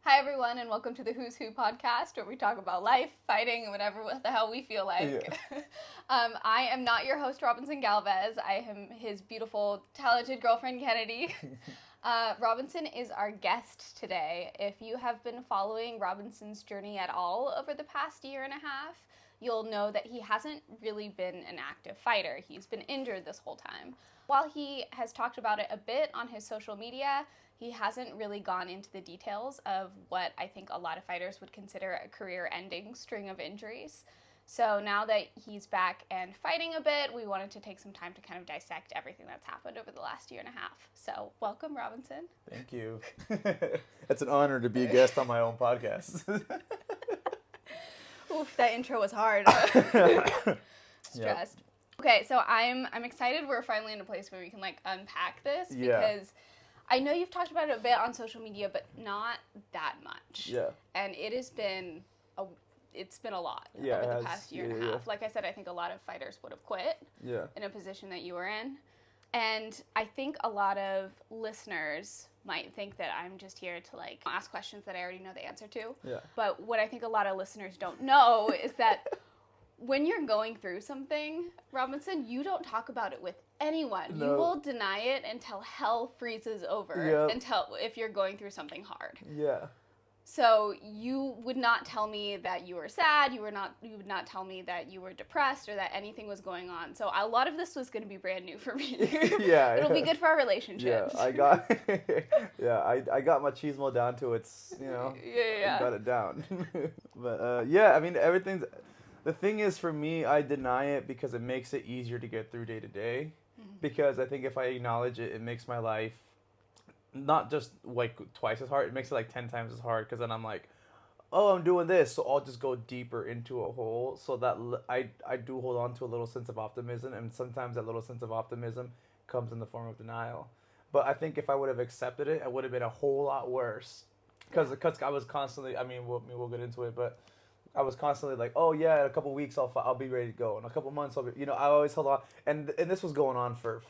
Hi everyone, and welcome to the Who's Who podcast, where we talk about life, fighting, and whatever the hell we feel like. Yeah. I am not your host, Robbinson Galvez. I am his beautiful, talented girlfriend, Kennedy. Robinson is our guest today. If you have been following Robinson's journey at all over the past year and a half, you'll know that he hasn't really been an active fighter. He's been injured this whole time. While he has talked about it a bit on his social media, he hasn't really gone into the details of what I think a lot of fighters would consider a career-ending string of injuries. So now that he's back and fighting a bit, we wanted to take some time to kind of dissect everything that's happened over the last year and a half. So welcome, Robinson. Thank you. It's an honor to be a guest on my own podcast. Oof, that intro was hard. Stressed. Yep. Okay, so I'm excited we're finally in a place where we can unpack this because I know you've talked about it a bit on social media, but not that much. Yeah. And it has been a lot over the past year and a half. Like I said, I think a lot of fighters would have quit in a position that you were in. And I think a lot of listeners might think that I'm just here to ask questions that I already know the answer to. Yeah. But what I think a lot of listeners don't know is that when you're going through something, Robinson, you don't talk about it with anyone. No. You will deny it until hell freezes over. If you're going through something hard. Yeah. So you would not tell me that you were sad. You would not tell me that you were depressed or that anything was going on. So a lot of this was going to be brand new for me. It'll be good for our relationship. Yeah, I got I got machismo down to its, I got it down. But I mean everything's. The thing is, for me, I deny it because it makes it easier to get through day to day. Because I think if I acknowledge it, it makes my life not just twice as hard. It makes it 10 times as hard, because then I'm like, oh, I'm doing this, so I'll just go deeper into a hole. So that I do hold on to a little sense of optimism, and sometimes that little sense of optimism comes in the form of denial. But I think if I would have accepted it, it would have been a whole lot worse. Because I was constantly, I mean, we'll get into it, but I was constantly like, oh yeah, in a couple weeks I'll be ready to go. In a couple months I'll be, I always held on, and this was going on for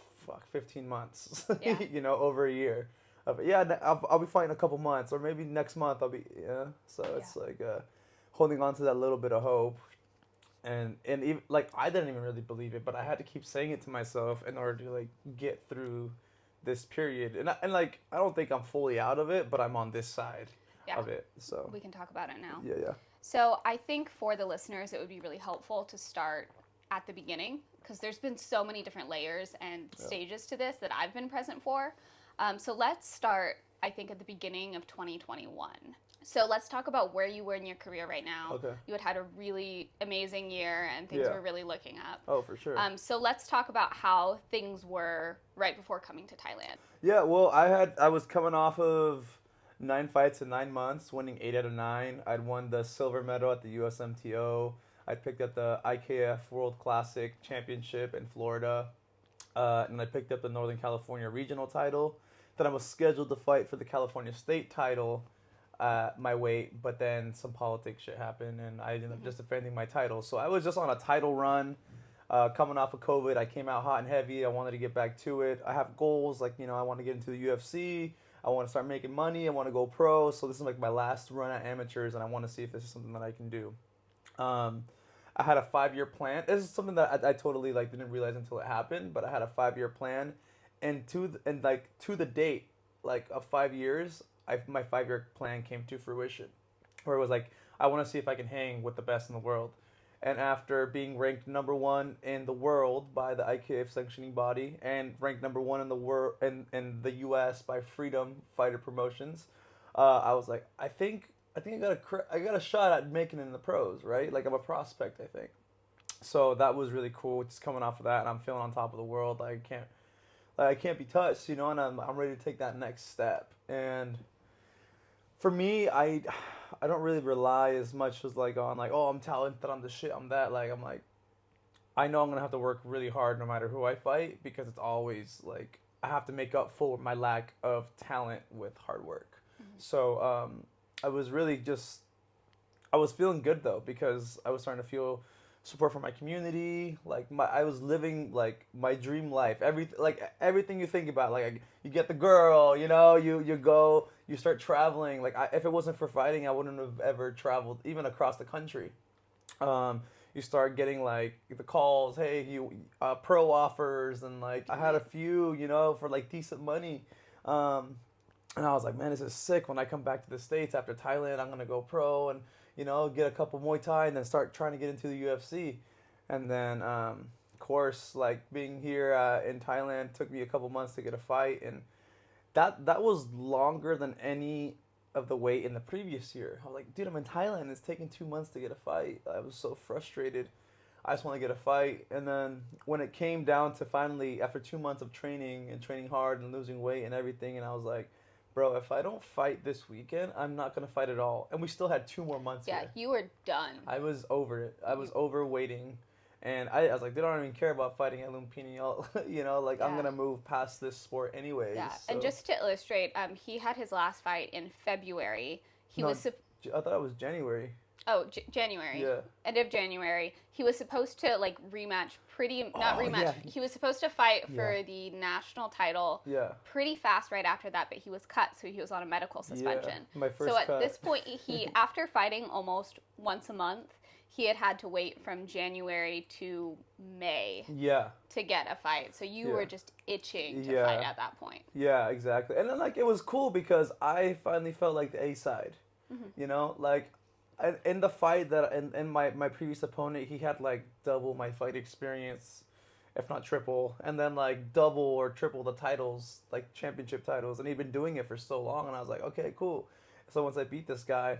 15 months, over a year. I'll be fighting a couple months, or maybe next month I'll be, So it's holding on to that little bit of hope, and even, I didn't even really believe it, but I had to keep saying it to myself in order to get through this period, and I don't think I'm fully out of it, but I'm on this side of it, so we can talk about it now. Yeah. So I think for the listeners, it would be really helpful to start at the beginning, because there's been so many different layers and stages to this that I've been present for. So let's start, I think, at the beginning of 2021. So let's talk about where you were in your career right now. Okay. You had a really amazing year, and things were really looking up. Oh, for sure. So let's talk about how things were right before coming to Thailand. Yeah, well, I was coming off of 9 fights in 9 months, winning 8 out of 9. I'd won the silver medal at the USMTO. I picked up the IKF World Classic Championship in Florida. And I picked up the Northern California Regional title. Then I was scheduled to fight for the California State title my weight, but then some politics shit happened, and I ended up just defending my title. So I was just on a title run, coming off of COVID. I came out hot and heavy. I wanted to get back to it. I have goals, I want to get into the UFC. I want to start making money. I want to go pro. So this is my last run at amateurs, and I want to see if this is something that I can do. I had a 5-year plan. This is something that I totally didn't realize until it happened, but I had a 5-year plan, and to the date, of 5 years, my 5-year plan came to fruition, where it was I want to see if I can hang with the best in the world. And after being ranked number 1 in the world by the IKF sanctioning body, and ranked number 1 in the world in the U.S. by Freedom Fighter Promotions, I was like, I think I got a shot at making it in the pros, right? I'm a prospect, I think. So that was really cool, just coming off of that, and I'm feeling on top of the world. I can't be touched, and I'm ready to take that next step. And for me, I don't really rely as much as on oh, I'm talented, I'm the shit, I'm that. I know I'm gonna have to work really hard no matter who I fight, because it's always I have to make up for my lack of talent with hard work. So I was really I was feeling good though, because I was starting to feel support from my community. Like I was living like my dream life. Everything you think about. Like you get the girl, you know, you go, you start traveling. Like if it wasn't for fighting, I wouldn't have ever traveled even across the country. You start getting like the calls, hey, you pro offers, and like I had a few, you know, for like decent money. And I was like, man, this is sick. When I come back to the States after Thailand, I'm gonna go pro and, you know, get a couple Muay Thai and then start trying to get into the UFC. And then, of course, like being here in Thailand took me a couple months to get a fight, and that was longer than any of the wait in the previous year. I was like, dude, I'm in Thailand. It's taking 2 months to get a fight. I was so frustrated. I just want to get a fight. And then when it came down to finally, after 2 months of training and training hard and losing weight and everything, and I was like, bro, if I don't fight this weekend, I'm not going to fight at all. And we still had 2 more months here. You were done. I was over it. I was over waiting. And I was like, they don't even care about fighting at Lumpini. You know, like, I'm going to move past this sport anyways. Yeah, so. And just to illustrate, he had his last fight in February. I thought it was January. Oh, January. Yeah. End of January. He was supposed to, like, rematch Yeah. He was supposed to fight for the national title pretty fast right after that, but he was cut, so he was on a medical suspension. Yeah, my first cut. This point, he after fighting almost once a month, he had to wait from January to May to get a fight. So you were just itching to fight at that point. Yeah, exactly. And then, like, it was cool because I finally felt like the A side. Mm-hmm. You know, like, in the fight that in my previous opponent, he had like double my fight experience, if not triple, and then like double or triple the titles, like championship titles, and he'd been doing it for so long. And I was like, okay, cool. So once I beat this guy,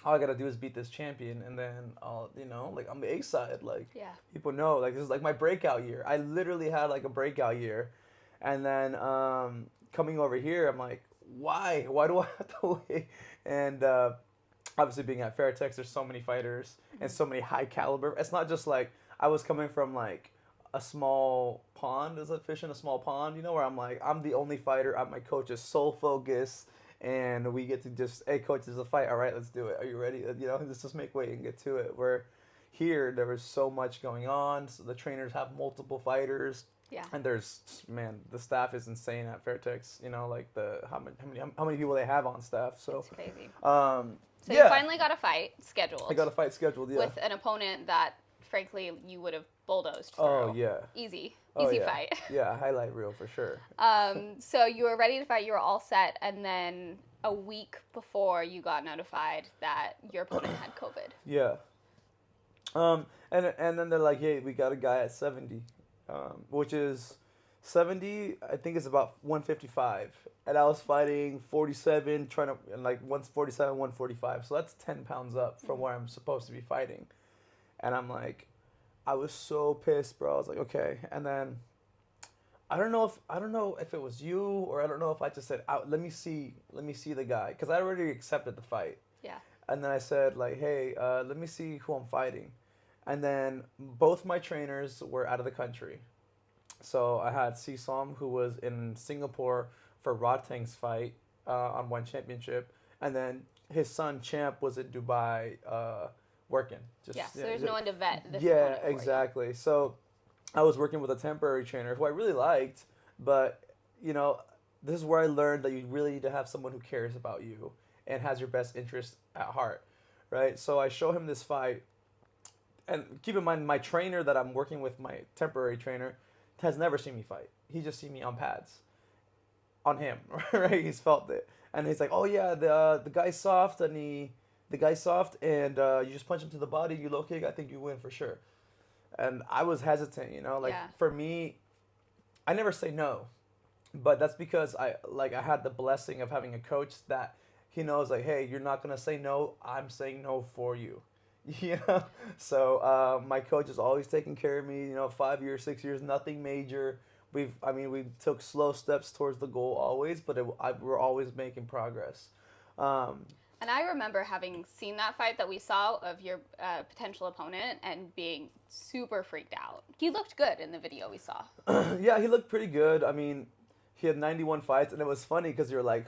all I gotta do is beat this champion, and then I'll, you know, like, I'm the A side. Like, people know, like, this is like my breakout year. I literally had like a breakout year, and then coming over here, I'm like, why do I have to wait? And obviously being at Fairtex, there's so many fighters and so many high caliber. It's not just like I was coming from like a small pond, is a fish in a small pond, you know, where I'm like, I'm the only fighter. My coach is sole focus, and we get to just, hey, coach, there's a fight. All right, let's do it. Are you ready? You know, let's just make weight and get to it. Where here, there was so much going on. So the trainers have multiple fighters. Yeah. And there's, man, the staff is insane at Fairtex. You know, like how many people they have on staff. So it's crazy. So you finally got a fight scheduled. I got a fight scheduled, with an opponent that, frankly, you would have bulldozed through. Oh, yeah. Easy yeah. fight. Yeah, highlight reel for sure. So you were ready to fight. You were all set, and then a week before, you got notified that your opponent had COVID. Yeah. And then they're like, hey, we got a guy at 70, which is 70. I think it's about 155. And I was fighting 47, trying to, and like 147, 145. So that's 10 pounds up from where I'm supposed to be fighting. And I'm like, I was so pissed, bro. I was like, okay. And then I don't know if it was you, or I don't know if I just said, let me see the guy, because I already accepted the fight. Yeah. And then I said, like, hey, let me see who I'm fighting. And then both my trainers were out of the country. So I had Sisom, who was in Singapore for Rodtang's fight on one championship. And then his son, Champ, was in Dubai working. So there's no one to vet this Yeah, opponent for exactly. you. So I was working with a temporary trainer who I really liked. But, you know, this is where I learned that you really need to have someone who cares about you and has your best interest at heart, right? So I show him this fight. And keep in mind, my trainer that I'm working with, my temporary trainer, has never seen me fight. He just seen me on pads. On him, right? He's felt it. And he's like, oh yeah, the guy's soft, and you just punch him to the body, you low kick, I think you win for sure. And I was hesitant, you know, like for me, I never say no. But that's because I had the blessing of having a coach that he knows, like, hey, you're not gonna say no, I'm saying no for you. Yeah. So my coach is always taking care of me, you know, 5 years, 6 years, nothing major. We took slow steps towards the goal always, but we're always making progress. And I remember having seen that fight that we saw of your potential opponent and being super freaked out. He looked good in the video we saw. Yeah, he looked pretty good. I mean, he had 91 fights, and it was funny because you're like,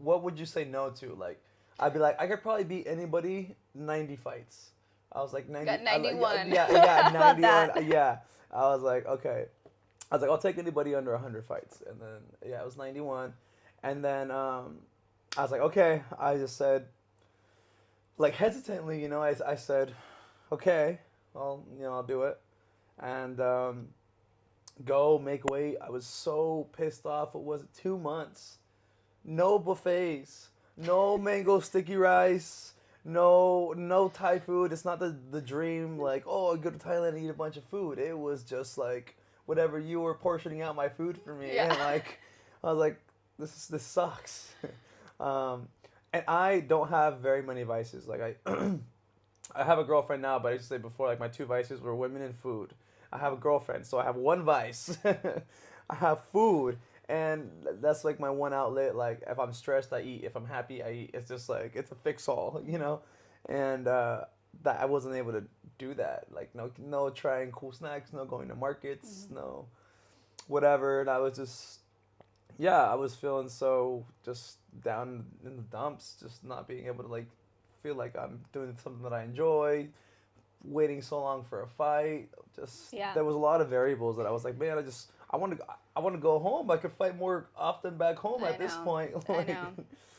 what would you say no to? Like, I'd be like, I could probably beat anybody 90 fights. I was like 90. Got 91. Yeah, How about 91. that? Yeah. I was like, okay. I was like, I'll take anybody under 100 fights. And then, yeah, it was 91. And then I was like, okay. I just said, like, hesitantly, I said, okay, well, I'll do it. And go, make weight. I was so pissed off. It was 2 months. No buffets. No mango sticky rice. No Thai food. It's not the dream, like, oh, I go to Thailand and eat a bunch of food. It was just like whatever you were portioning out my food for me. Yeah. And like I was like, this sucks. And I don't have very many vices. Like I have a girlfriend now, but I used to say before, like my 2 vices were women and food. I have a girlfriend, so I have 1 vice. I have food. And that's like my one outlet. Like if I'm stressed, I eat. If I'm happy, I eat. It's just like it's a fix-all, And that I wasn't able to do that. Like no trying cool snacks, no going to markets, no whatever. And I was just, I was feeling so just down in the dumps, just not being able to like feel like I'm doing something that I enjoy. Waiting so long for a fight, there was a lot of variables that I was like, man, I want to go home. I could fight more often back home at this point. Like,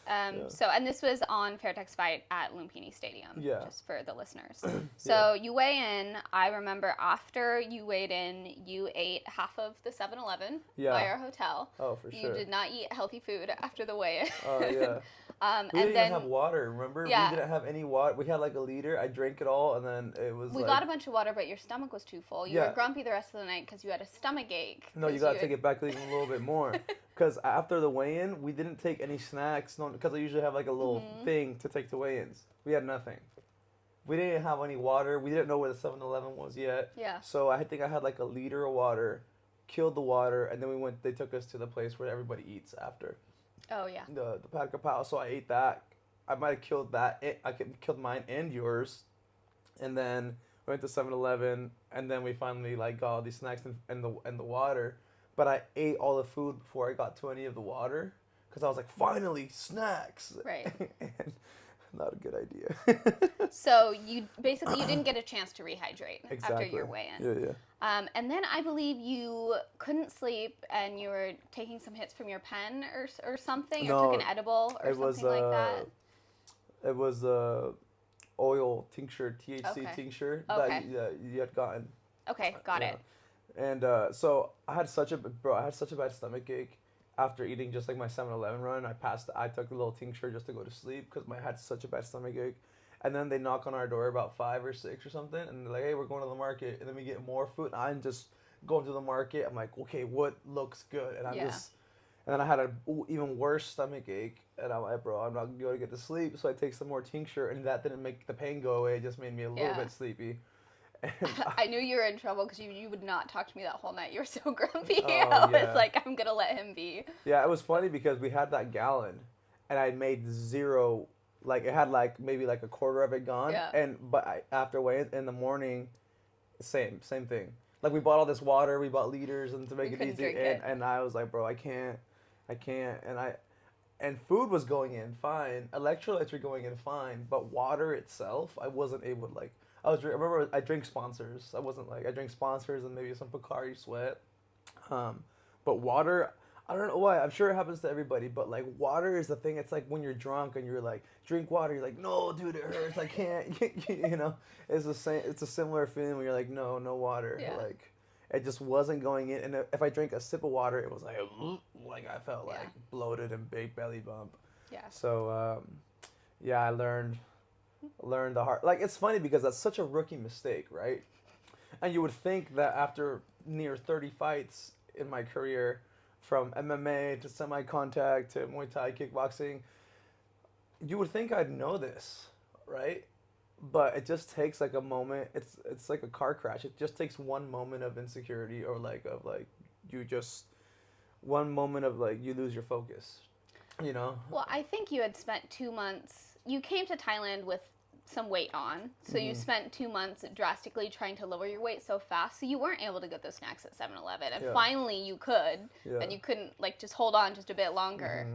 I know. So, and this was on Fairtex Fight at Lumpini Stadium, just for the listeners. So you weigh in. I remember after you weighed in, you ate half of the 7-Eleven by our hotel. Oh, for sure. You did not eat healthy food after the weigh-in. Oh, yeah. We didn't even have water, remember? Yeah. We didn't have any water. We had like a liter. I drank it all, and then it was We got a bunch of water, but your stomach was too full. You were grumpy the rest of the night because you had a stomach ache. No, you got to take it back even a little bit more. Because after the weigh-in, we didn't take any snacks. Because I usually have like a little thing to take to weigh-ins. We had nothing. We didn't have any water. We didn't know where the 7-Eleven was yet. Yeah. So I think I had like a liter of water, killed the water, and then they took us to the place where everybody eats after. Oh, yeah. The Pad Kapow. So I ate that. I might have killed that. I killed mine and yours. And then went to 7-Eleven, and then we finally like got all these snacks and the water. But I ate all the food before I got to any of the water because I was like, finally, snacks. Right. And not a good idea. So you didn't get a chance to rehydrate Exactly. after your weigh-in. Yeah. And then I believe you couldn't sleep and you were taking some hits from your pen or something, or took an edible or something like that. It was oil tincture, THC tincture that you had gotten. Okay, got it. And so I had such a bad stomach ache after eating just like my 7-Eleven run. I took a little tincture just to go to sleep because I had such a bad stomach ache. And then they knock on our door about 5 or 6 or something, and they're like, hey, we're going to the market. And then we get more food. And I'm just going to the market. I'm like, okay, what looks good? And and then I had an even worse stomach ache. And I'm like, bro, I'm not going to get to sleep. So I take some more tincture, and that didn't make the pain go away. It just made me a little bit sleepy. And I knew you were in trouble because you would not talk to me that whole night. You were so grumpy. I was like, I'm going to let him be. Yeah, it was funny because we had that gallon, and I made 0. Like, it had, like, maybe, like, a quarter of it gone. Yeah. But after weighing in the morning, same thing. Like, we bought all this water. We bought liters and to make it easy. And I was like, bro, I can't. And food was going in fine. Electrolytes were going in fine. But water itself, I wasn't able to, like... I remember I drank sponsors. I drank sponsors and maybe some Pocari Sweat. But water... I don't know why. I'm sure it happens to everybody, but like water is the thing. It's like when you're drunk and you're like, drink water. You're like, no, dude, it hurts. I can't. It's the same. It's a similar feeling when you're like, no water. Yeah. Like, it just wasn't going in. And if I drank a sip of water, it was like I felt like bloated and big belly bump. Yeah. So, I learned the hard. Like, it's funny because that's such a rookie mistake, right? And you would think that after near 30 fights in my career, from MMA to semi-contact to Muay Thai kickboxing, you would think I'd know this, right? But it just takes like a moment. It's like a car crash. It just takes one moment of insecurity or one moment of like you lose your focus, Well, I think you had spent 2 months. You came to Thailand with some weight on, so you spent 2 months drastically trying to lower your weight so fast, so you weren't able to get those snacks at 7-Eleven, and finally you could, and you couldn't like just hold on just a bit longer.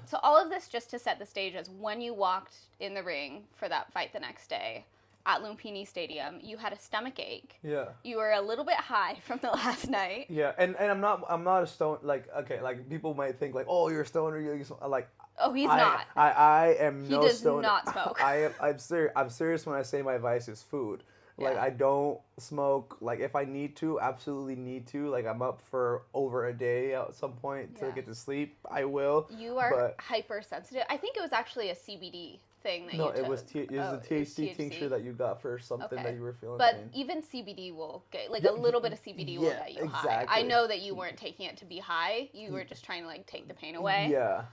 So all of this just to set the stage as when you walked in the ring for that fight the next day, at Lumpini Stadium. You had a stomach ache. Yeah. You were a little bit high from the last night. Yeah, and I'm not a stone, like, okay, like people might think like, oh, you're a stoner, like. Oh, he's not. I am no stoner. He does not smoke. I'm serious when I say my vice is food. Like, Yeah. I don't smoke. Like, if I need to, absolutely need to. Like, I'm up for over a day at some point to get to sleep. I will. You are hypersensitive. I think it was actually a CBD thing that you took. No, it was the THC tincture that you got for something that you were feeling But pain. even CBD will get, like, a little bit of CBD will get you high. I know that you weren't taking it to be high. You were just trying to, like, take the pain away. Yeah.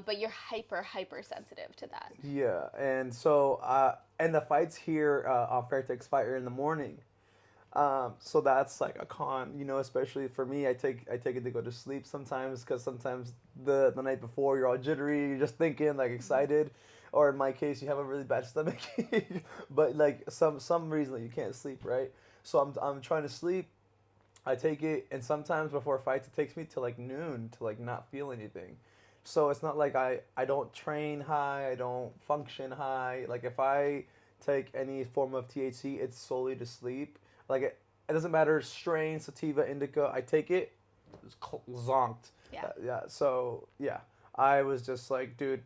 But you're hypersensitive to that. Yeah, and so, and the fights here on Fairtex Fight are in the morning. So that's like a con, especially for me. I take it to go to sleep sometimes, because sometimes the night before you're all jittery, you're just thinking, like, excited, or in my case you have a really bad stomach ache, but like some reason that you can't sleep, right? So I'm trying to sleep. I take it, and sometimes before fights it takes me to like noon to like not feel anything. So it's not like I don't train high, I don't function high. Like, if I take any form of THC, it's solely to sleep. Like, it doesn't matter, strain, sativa, indica, I take it, it's zonked. Yeah. So, yeah. I was just like, dude,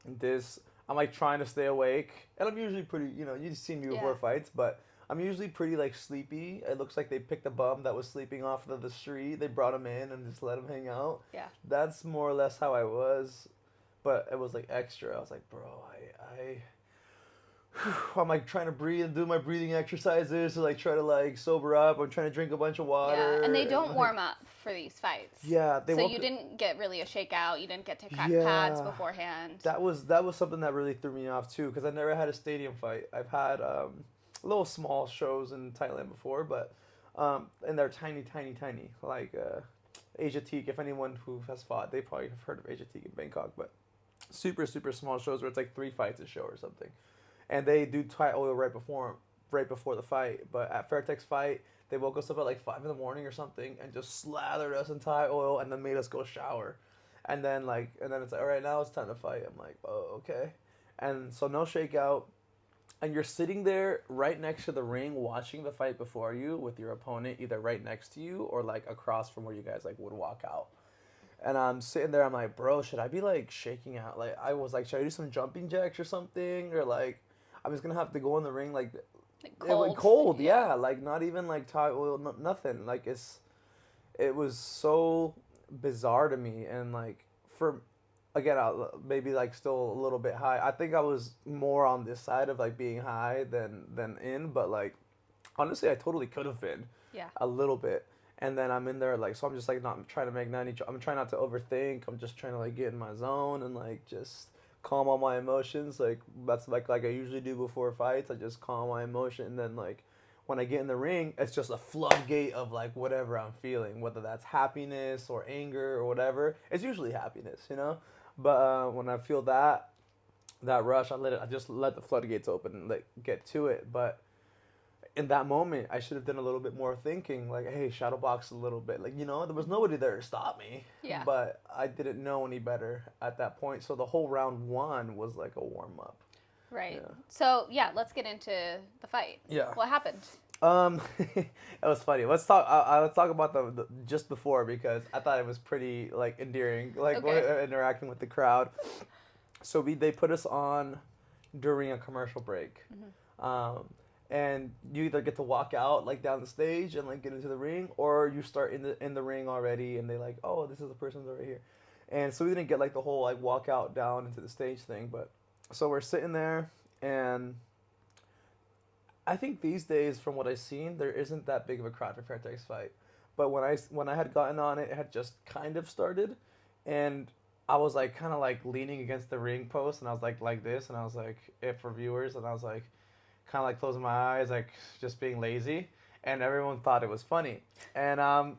I'm like trying to stay awake. And I'm usually pretty, you've seen me before fights, but I'm usually pretty like sleepy. It looks like they picked a bum that was sleeping off of the street. They brought him in and just let him hang out. Yeah. That's more or less how I was. But it was like extra. I was like, bro, I'm like trying to breathe and do my breathing exercises to like try to like sober up. I'm trying to drink a bunch of water. Yeah, and they don't warm up for these fights. Yeah, so you didn't get really a shakeout. You didn't get to crack pads beforehand. That was something that really threw me off too, because I never had a stadium fight. I've had little small shows in Thailand before, but and they're tiny, like Asia Teak. If anyone who has fought, they probably have heard of Asia Teak in Bangkok, but super small shows where it's like 3 fights a show or something. And they do Thai oil right before the fight. But at Fairtex Fight, they woke us up at like 5 in the morning or something and just slathered us in Thai oil and then made us go shower. And then it's like, all right, now it's time to fight. I'm like, oh, okay. And so no shakeout. And you're sitting there right next to the ring watching the fight before you with your opponent either right next to you or like across from where you guys like would walk out. And I'm sitting there, I'm like, bro, should I be like shaking out? Like, I was like, should I do some jumping jacks or something? Or like, I'm just gonna have to go in the ring like cold, yeah. Like, not even like Thai oil, nothing. Like, it was so bizarre to me, and like again, maybe like still a little bit high. I think I was more on this side of like being high than in, but like honestly, I totally could have been a little bit. And then I'm in there like, so I'm just like not trying to make 90. I'm trying not to overthink. I'm just trying to like get in my zone and like just calm all my emotions. Like, that's like I usually do before fights. I just calm my emotion, and then like when I get in the ring, it's just a floodgate of like whatever I'm feeling, whether that's happiness or anger or whatever. It's usually happiness, But when I feel that rush, I just let the floodgates open and like get to it. But in that moment, I should have done a little bit more thinking, like, hey, shadow box a little bit. Like, there was nobody there to stop me. Yeah. But I didn't know any better at that point. So the whole round 1 was like a warm-up. Right. Yeah. So, let's get into the fight. Yeah. What happened? It was funny. Let's talk about the just before, because I thought it was pretty, like, endearing, like, interacting with the crowd. So they put us on during a commercial break. Mm-hmm. And you either get to walk out like down the stage and like get into the ring, or you start in the ring already, and they like, oh, this is the person right here. And so we didn't get like the whole like walk out down into the stage thing, but so we're sitting there, and I think these days, from what I've seen, there isn't that big of a crowd for Fairtex Fight. But when I had gotten on it, it had just kind of started, and I was like kind of like leaning against the ring post, and I was like this, and I was like, if for viewers, and I was like kind of like closing my eyes, like just being lazy, and everyone thought it was funny. And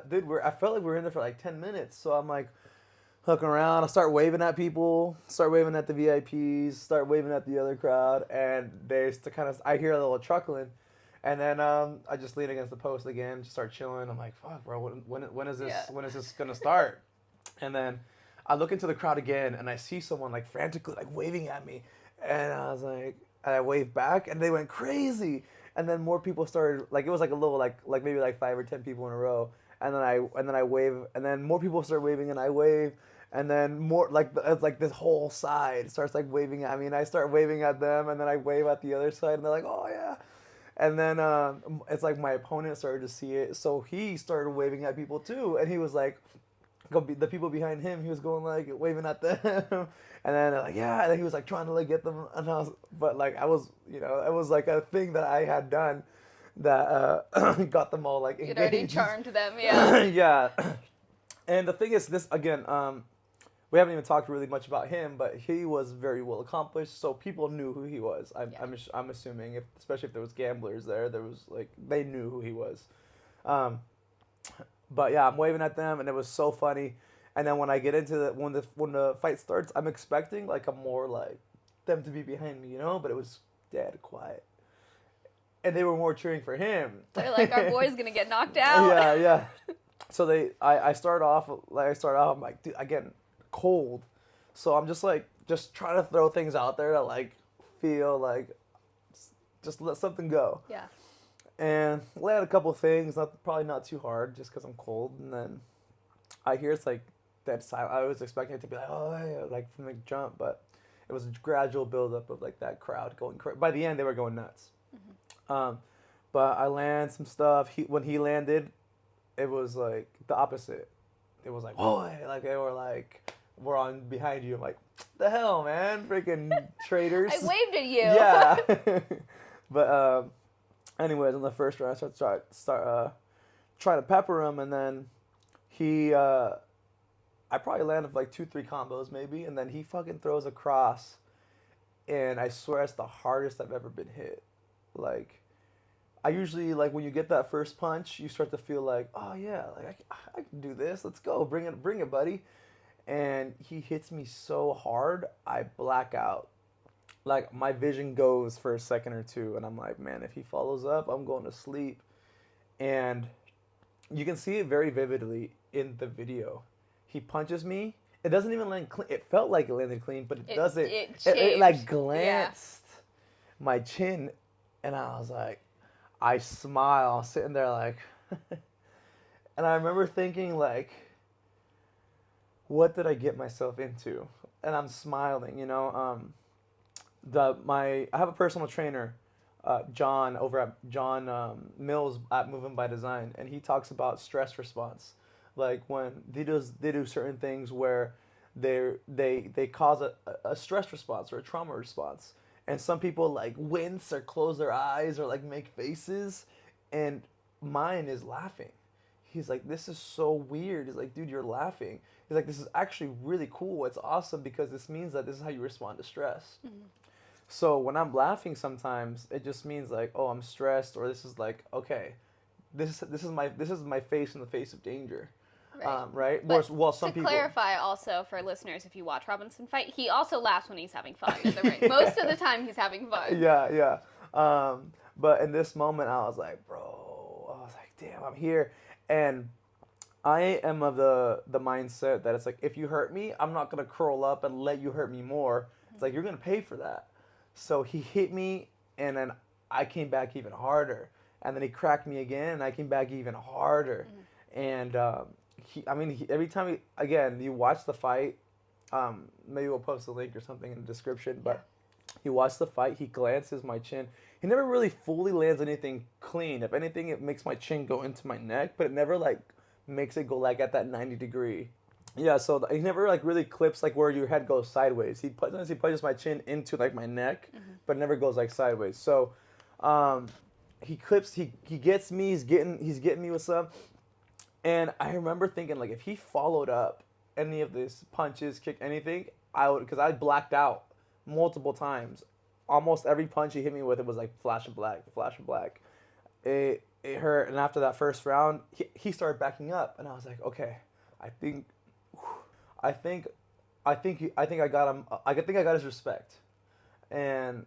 dude, I felt like we were in there for like 10 minutes. So I'm like looking around, I start waving at people, start waving at the VIPs, start waving at the other crowd, and I hear a little chuckling, and then I just lean against the post again, just start chilling. I'm like, fuck, bro, when is this gonna start? And then I look into the crowd again, and I see someone like frantically like waving at me, and I was like, and I waved back, and they went crazy. And then more people started, like, it was like a little, like maybe like 5 or 10 people in a row. And then I wave, and then more people start waving, and I wave, and then more, like, it's like this whole side starts like waving at me, and I start waving at them, and then I wave at the other side, and they're like, oh yeah. And then it's like my opponent started to see it, so he started waving at people too, and he was like, the people behind him, he was going like waving at them, and then like yeah, and then he was like trying to like get them, and but like I was, you know, it was like a thing that I had done that got them all like engaged. You'd already charmed them, yeah. Yeah, and the thing is, this again, we haven't even talked really much about him, but he was very well accomplished, so people knew who he was. I'm assuming, especially if there was gamblers there, was like they knew who he was. But yeah, I'm waving at them, and it was so funny. And then when I get into when the fight starts, I'm expecting like a more like them to be behind me, you know, but it was dead quiet. And they were more cheering for him. They're like, our boy's gonna get knocked out. Yeah. So I start off, I'm like, dude, I get cold. So I'm just trying to throw things out there to like feel like just let something go. Yeah. And land a couple things, probably not too hard, just because I'm cold. And then I hear it's like dead silent. I was expecting it to be like, oh, yeah, like from the jump, but it was a gradual buildup of like that crowd going crazy. By the end, they were going nuts. Mm-hmm. But I land some stuff. When he landed, it was like the opposite. It was like, whoa, like they were like, we're on behind you. I'm like, the hell, man, freaking traitors. I waved at you. Yeah. But anyways, in the first round, I start trying to pepper him, and then he, I probably landed like 2-3 combos maybe, and then he fucking throws a cross, and I swear it's the hardest I've ever been hit. Like, I usually, like, when you get that first punch, you start to feel like, oh yeah, like I can do this. Let's go, bring it, buddy. And he hits me so hard, I black out. Like, my vision goes for a second or two, and I'm like, man, if he follows up, I'm going to sleep. And you can see it very vividly in the video. He punches me. It doesn't even land clean. It felt like it landed clean, but it doesn't. It like glanced my chin, and I was like, I smile, sitting there like, and I remember thinking like, what did I get myself into? And I'm smiling, you know. I have a personal trainer, John, over at John Mills at Moving by Design, and he talks about stress response, like when they do certain things where they cause a stress response or a trauma response, and some people like wince or close their eyes or like make faces, and mine is laughing. He's like, this is so weird. He's like, dude, you're laughing. He's like, this is actually really cool. It's awesome because this means that this is how you respond to stress. Mm-hmm. So when I'm laughing sometimes, it just means like, oh, I'm stressed, or this is like, okay, this is my face in the face of danger. Right. Right? Well, some people. To clarify also for listeners, if you watch Robinson fight, he also laughs when he's having fun in the ring. Most of the time he's having fun. Yeah. But in this moment, I was like, damn, I'm here. And I am of the mindset that it's like, if you hurt me, I'm not going to curl up and let you hurt me more. It's like, you're going to pay for that. So he hit me, and then I came back even harder. And then he cracked me again, and I came back even harder. Mm-hmm. And every time, again, you watch the fight, maybe we'll post a link or something in the description, but you watch the fight, he glances my chin. He never really fully lands anything clean. If anything, it makes my chin go into my neck, but it never, like, makes it go, like, at that 90 degree. Yeah, so he never, like, really clips, like, where your head goes sideways. Sometimes he punches my chin into, like, my neck, but it never goes, like, sideways. So he clips, he gets me, he's getting me with some. And I remember thinking, like, if he followed up any of these punches, kick, anything, because I blacked out multiple times. Almost every punch he hit me with, it was like flash of black. It hurt, and after that first round, he started backing up, and I was like, okay, I think I got him. I think I got his respect, and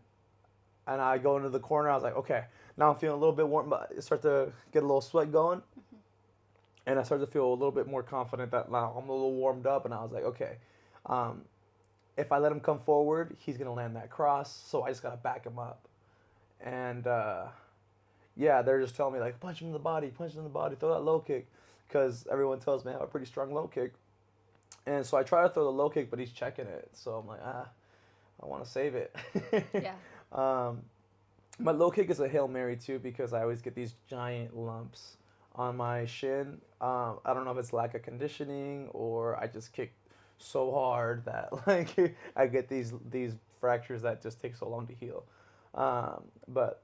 I go into the corner. I was like, okay, now I'm feeling a little bit warm, but I start to get a little sweat going, and I started to feel a little bit more confident that now I'm a little warmed up, and I was like, okay. if I let him come forward, he's gonna land that cross. So I just gotta back him up. And yeah, they're just telling me like punch him in the body, throw that low kick, because everyone tells me I have a pretty strong low kick. And so I try to throw the low kick, but he's checking it. So I'm like, I want to save it. Yeah. My low kick is a Hail Mary too, because I always get these giant lumps on my shin. I don't know if it's lack of conditioning or I just kick so hard that like I get these fractures that just take so long to heal. But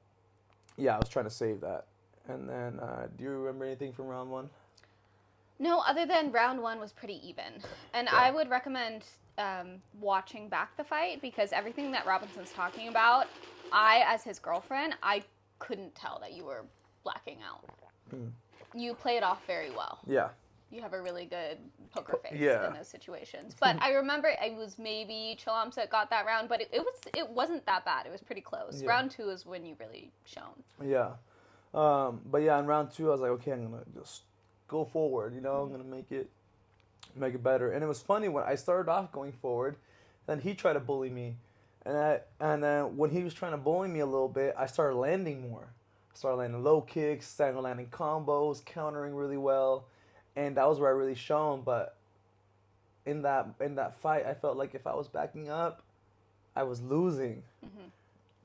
yeah, I was trying to save that. And then, do you remember anything from round 1? No, other than round 1 was pretty even. And Yeah. I would recommend watching back the fight, because everything that Robinson's talking about, I, as his girlfriend, I couldn't tell that you were blacking out. You play it off very well. Yeah. You have a really good poker face Yeah. in those situations. But I remember it was maybe Chalamsa that got that round, but it wasn't that bad. It was pretty close. Yeah. Round 2 is when you really shone. Yeah. But yeah, in round 2, I was like, okay, I'm going to just go forward, I'm going to make it better. And it was funny when I started off going forward, then he tried to bully me. And then when he was trying to bully me a little bit, I started landing more. I started landing low kicks, started landing combos, countering really well. And that was where I really shone. But in that fight, I felt like if I was backing up, I was losing.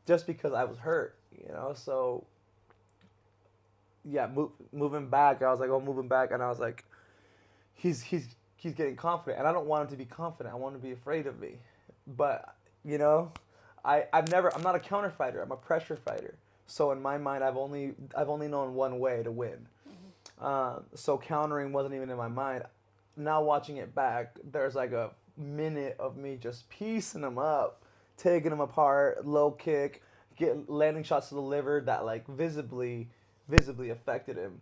Just because I was hurt, So yeah, moving back, I was like, moving back, and I was like, he's getting confident, and I don't want him to be confident. I want him to be afraid of me. But I'm not a counter fighter. I'm a pressure fighter. So in my mind, I've only known one way to win. So countering wasn't even in my mind. Now watching it back, there's like a minute of me just piecing him up, taking him apart, low kick, landing shots to the liver that like visibly affected him,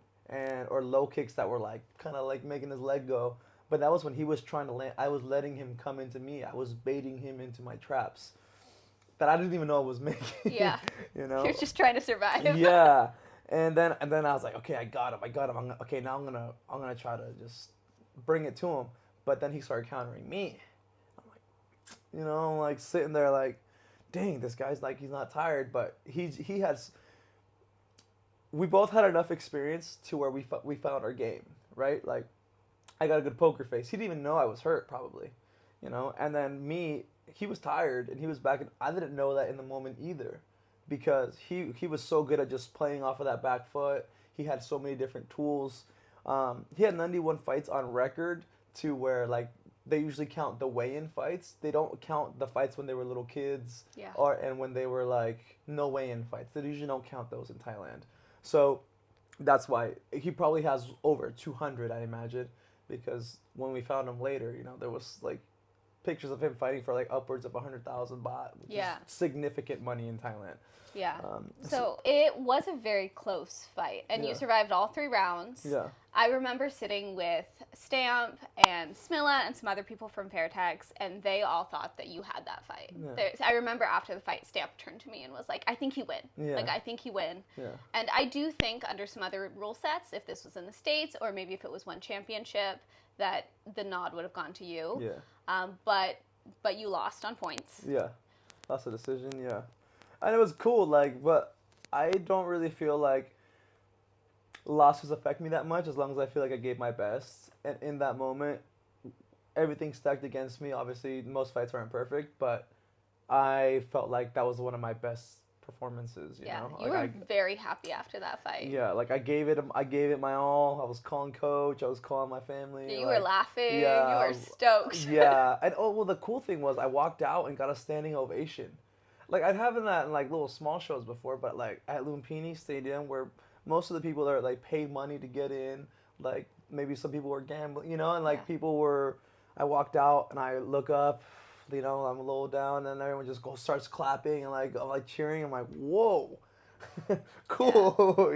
or low kicks that were like kind of like making his leg go. But that was when he was trying to land. I was letting him come into me. I was baiting him into my traps that I didn't even know I was making. Yeah. You're just trying to survive. Yeah. And then I was like, okay, I got him. Now I'm gonna try to just bring it to him. But then he started countering me. I'm like, I'm like sitting there like, dang, this guy's like, he's not tired, but he has. We both had enough experience to where we found our game, right? Like, I got a good poker face. He didn't even know I was hurt, probably, And then he was tired and he was back, and I didn't know that in the moment either, because he was so good at just playing off of that back foot. He had so many different tools. He had 91 fights on record, to where like they usually count the weigh-in fights. They don't count the fights when they were little kids, and when they were like no weigh-in fights. They usually don't count those in Thailand. So that's why he probably has over 200, I imagine, because when we found him later, there was like pictures of him fighting for like upwards of 100,000 baht, which is significant money in Thailand. Yeah. So it was a very close fight, and you survived all 3 rounds. Yeah. I remember sitting with Stamp and Smilla and some other people from Fairtex, and they all thought that you had that fight. Yeah. I remember after the fight, Stamp turned to me and was like, I think you win. Yeah. Like, I think you win. Yeah. And I do think under some other rule sets, if this was in the States, or maybe if it was one championship, that the nod would have gone to you. Yeah. But you lost on points. Yeah. Lost a decision, yeah. And it was cool, like, but I don't really feel like losses affect me that much, as long as I feel like I gave my best. And in that moment, everything stacked against me. Obviously, most fights aren't perfect, but I felt like that was one of my best performances. You know? You were very happy after that fight. Yeah, like I gave it my all. I was calling coach. I was calling my family. You were laughing. Yeah, you were stoked. Yeah, and the cool thing was I walked out and got a standing ovation. Like, I'd have that in, like, little small shows before, but, like, at Lumpini Stadium, where most of the people there, like, pay money to get in, like, maybe some people were gambling, and, like, people were, I walked out, and I look up, I'm a little down, and everyone just starts clapping, and, like, I'm, like, cheering, I'm like, whoa, cool,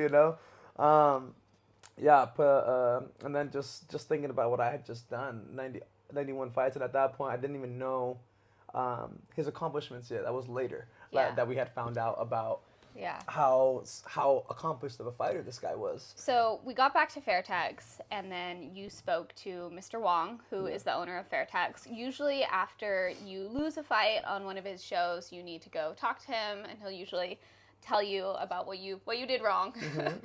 Yeah, but, and then just thinking about what I had just done, 91 fights, and at that point, I didn't even know his accomplishments yet. That was later that we had found out about. Yeah. how accomplished of a fighter this guy was. So we got back to Fairtex, and then you spoke to Mr. Wong, who is the owner of Fairtex. Usually after you lose a fight on one of his shows, you need to go talk to him, and he'll usually tell you about what you did wrong.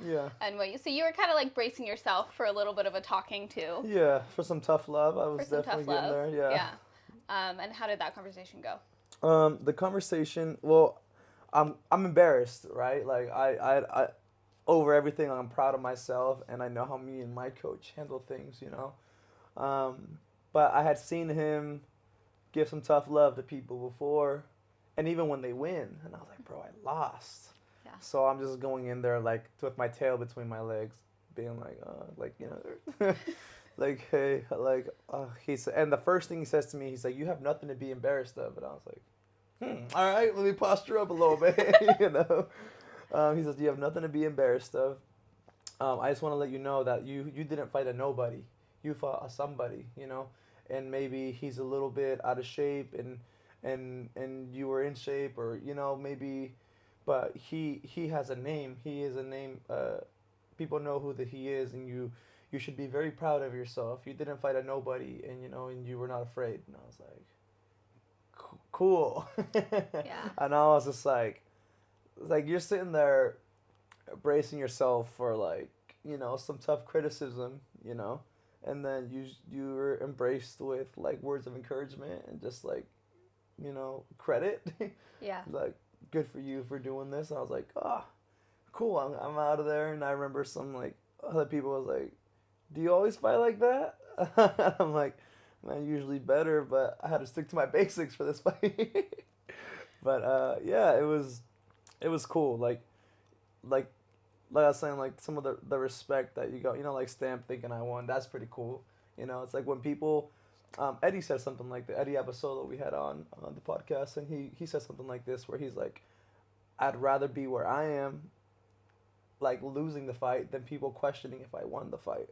Yeah. And so you were kind of like bracing yourself for a little bit of a talking to. Yeah, for some tough love. I was definitely getting there. Yeah. Yeah. And how did that conversation go? The conversation, well, I'm embarrassed, right? Like I over everything, I'm proud of myself, and I know how me and my coach handle things, you know. But I had seen him give some tough love to people before, and even when they win, and I was like, bro, I lost. Yeah. So I'm just going in there like with my tail between my legs, being like you know, like hey, like and the first thing he says to me, he's like, you have nothing to be embarrassed of, and I was like, all right, let me posture up a little bit, you know. He says, you have nothing to be embarrassed of. I just want to let you know that you didn't fight a nobody. You fought a somebody, you know. And maybe he's a little bit out of shape, and you were in shape, or, you know, maybe, but he has a name. He is a name. People know who he is, and you should be very proud of yourself. You didn't fight a nobody, and, you know, and you were not afraid. And I was like, cool. Yeah. And I was just like you're sitting there bracing yourself for, like, you know, some tough criticism, you know, and then you were embraced with, like, words of encouragement and just, like, you know, credit. Yeah. Like, good for you for doing this. And I was like, cool, I'm out of there. And I remember some, like, other people was like, do you always fight like that? I'm like, man, usually better, but I had to stick to my basics for this fight. But yeah, it was cool. Like I was saying, like, some of the respect that you got, you know, like Stamp thinking I won, that's pretty cool. You know, it's like when people, Eddie said something like that. Eddie Abasolo we had on the podcast, and he said something like this, where he's like, I'd rather be where I am, like, losing the fight, than people questioning if I won the fight.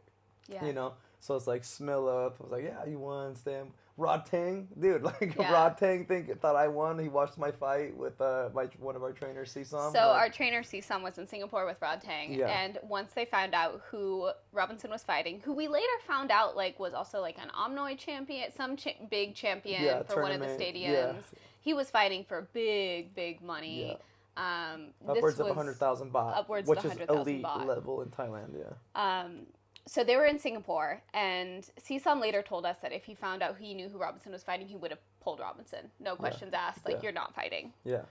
Yeah. You know? So it's like Smilla was like, yeah, you won, Stamp. Rod Tang, dude, like, Yeah. Rod Tang thought I won. He watched my fight with one of our trainers, Sisam. So our trainer Sisam was in Singapore with Rod Tang, Yeah. and once they found out who Robinson was fighting, who we later found out, like, was also like an Omnoid champion, some big champion for one of the tournament, stadiums. yeah. He was fighting for big money. Upwards of 100,000 baht, upwards which of is 100,000 elite baht. level in Thailand. Yeah. So they were in Singapore, and Sisam later told us that if he found out he knew who Robinson was fighting, he would have pulled Robinson. No questions asked. Like, you're not fighting. Yeah.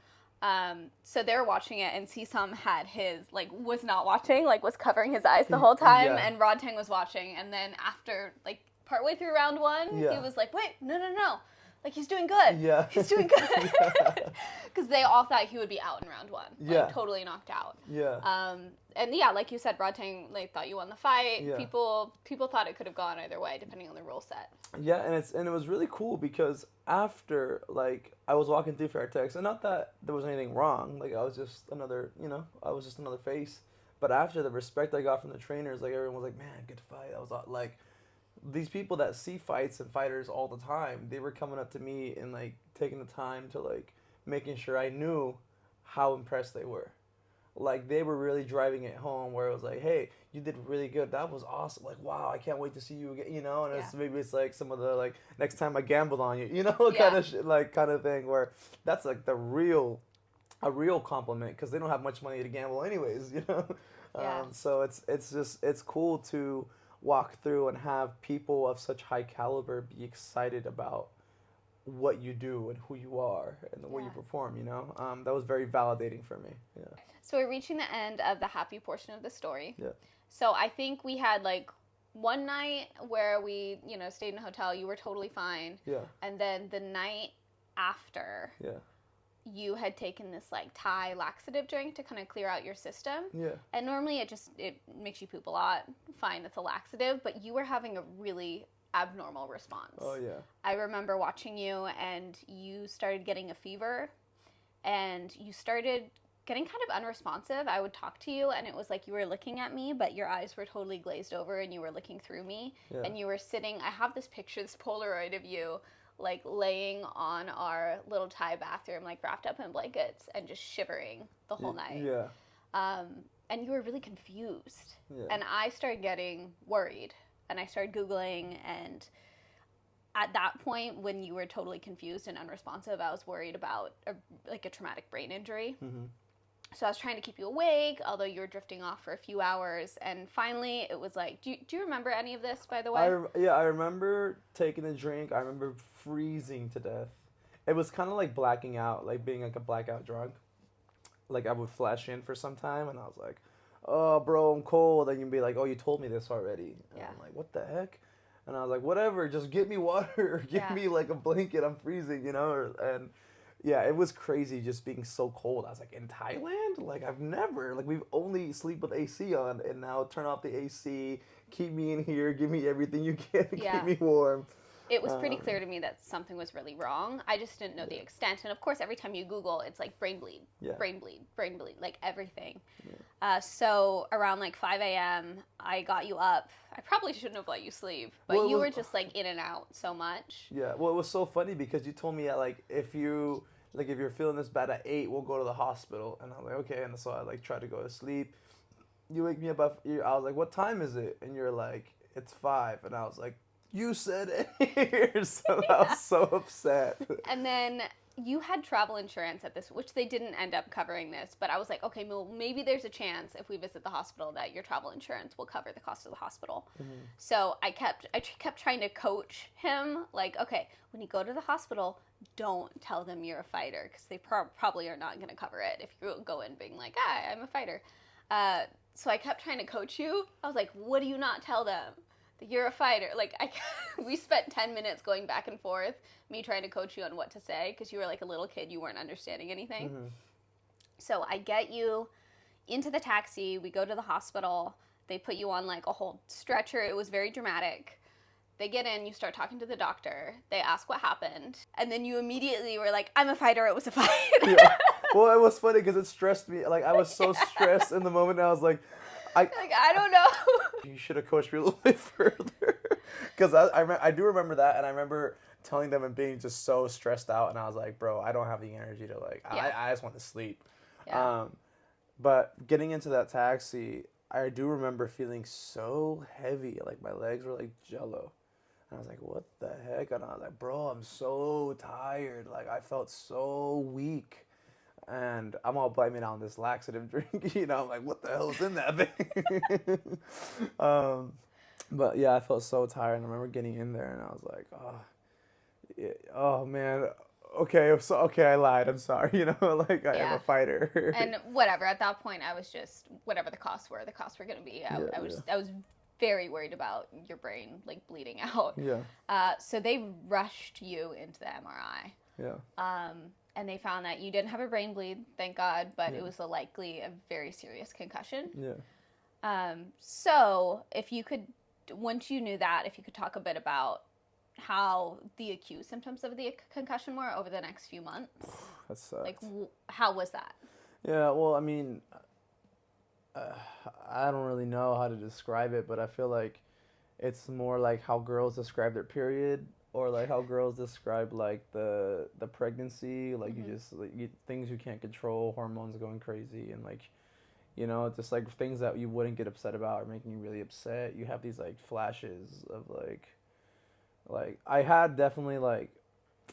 So they were watching it, and Sisam had his, like, was not watching, like, was covering his eyes the whole time, Yeah. and Rod Tang was watching, and then after, like, partway through round one, Yeah. he was like, wait, no. Like, he's doing good. Yeah. He's doing good. Because they all thought he would be out in round one. Like, Yeah. totally knocked out. Yeah. And yeah, like you said, Rod Tang, like, thought you won the fight. Yeah. People thought it could have gone either way, depending on the rule set. Yeah, and it was really cool because after, like, I was walking through Fairtex, and not that there was anything wrong, like, I was just another face. But after, the respect I got from the trainers, like, everyone was like, man, good fight. I was like, these people that see fights and fighters all the time, they were coming up to me and, like, taking the time to, like, making sure I knew how impressed they were. Like, they were really driving it home, where it was like, hey, you did really good. That was awesome. Like, wow, I can't wait to see you again, you know? And maybe it's like some of the, like, next time I gambled on you, you know, kind of shit, like, kind of thing, where that's, like, a real compliment, because they don't have much money to gamble anyways, you know? Yeah. So it's cool to walk through and have people of such high caliber be excited about what you do and who you are and the way you perform, you know? That was very validating for me. Yeah. So we're reaching the end of the happy portion of the story. Yeah. So I think we had, like, one night where we, you know, stayed in a hotel. You were totally fine. Yeah. And then the night after, you had taken this, like, Thai laxative drink to kind of clear out your system. Yeah. And normally it makes you poop a lot. Fine, it's a laxative. But you were having a really abnormal response. Oh, yeah. I remember watching you, and you started getting a fever, and you started getting kind of unresponsive. I would talk to you, and it was like you were looking at me, but your eyes were totally glazed over, and you were looking through me. Yeah. And you were sitting, I have this picture, this Polaroid of you, like laying on our little Thai bathroom, like wrapped up in blankets and just shivering the whole night. Yeah. And you were really confused. Yeah. And I started getting worried. And I started Googling. And at that point, when you were totally confused and unresponsive, I was worried about a traumatic brain injury. Mm-hmm. So I was trying to keep you awake, although you were drifting off for a few hours. And finally, it was like, do you remember any of this, by the way? I remember taking a drink. I remember freezing to death. It was kind of like blacking out, like being like a blackout drunk. Like I would flash in for some time, and I was like, "Oh, bro, I'm cold." And you'd be like, "Oh, you told me this already." And I'm like, "What the heck?" And I was like, "Whatever, just get me water or give me like a blanket. I'm freezing, you know." And yeah, it was crazy just being so cold. I was like, "In Thailand? Like I've never we've only sleep with AC on, and now turn off the AC, keep me in here, give me everything you can to keep me warm." It was pretty clear to me that something was really wrong. I just didn't know the extent. And of course, every time you Google, it's like brain bleed, brain bleed, brain bleed, like everything. Yeah. So around like 5 a.m., I got you up. I probably shouldn't have let you sleep, but you were just like in and out so much. Yeah. Well, it was so funny because you told me like if you're feeling this bad at 8, we'll go to the hospital. And I'm like, okay. And so I like tried to go to sleep. You wake me up. I was like, what time is it? And you're like, it's 5. And I was like, you said it. So I was so upset. And then you had travel insurance at this, which they didn't end up covering this, but I was like, okay, well, maybe there's a chance if we visit the hospital that your travel insurance will cover the cost of the hospital. Mm-hmm. So I kept trying to coach him, like, okay, when you go to the hospital, don't tell them you're a fighter, because they probably are not going to cover it if you go in being like, hi, I'm a fighter. So I kept trying to coach you. I was like, what do you not tell them? That you're a fighter. Like, we spent 10 minutes going back and forth, me trying to coach you on what to say, because you were like a little kid, you weren't understanding anything. Mm-hmm. So I get you into the taxi, we go to the hospital, they put you on like a whole stretcher, it was very dramatic. They get in, you start talking to the doctor, they ask what happened, and then you immediately were like, I'm a fighter, it was a fight. Yeah. Well, it was funny because it stressed me. Like, I was so stressed in the moment, and I was like, I don't know. You should have coached me a little bit further. Because I do remember that, and I remember telling them and being just so stressed out, and I was like, bro, I don't have the energy to, like, I just want to sleep. Yeah. But getting into that taxi, I do remember feeling so heavy. Like, my legs were like jello. And I was like, what the heck? And I was like, bro, I'm so tired. Like, I felt so weak. And I'm all blaming on this laxative drink, you know, I'm like, what the hell is in that thing? But yeah, I felt so tired, and I remember getting in there, and I was like, oh man, okay, I lied, I'm sorry, you know, like, I am a fighter. And whatever, at that point, I was just, whatever the costs were going to be. I was very worried about your brain, like, bleeding out. Yeah. So they rushed you into the MRI. Yeah. And they found that you didn't have a brain bleed, thank God, but it was likely a very serious concussion. Yeah. So if you could, once you knew that, if you could talk a bit about how the acute symptoms of the concussion were over the next few months. That sucks. Like, how was that? Yeah, well, I mean, I don't really know how to describe it, but I feel like it's more like how girls describe their period. Or like how girls describe like the pregnancy, like mm-hmm. you just things you can't control, hormones going crazy, and like, you know, just like things that you wouldn't get upset about are making you really upset. You have these like flashes of like I had definitely like,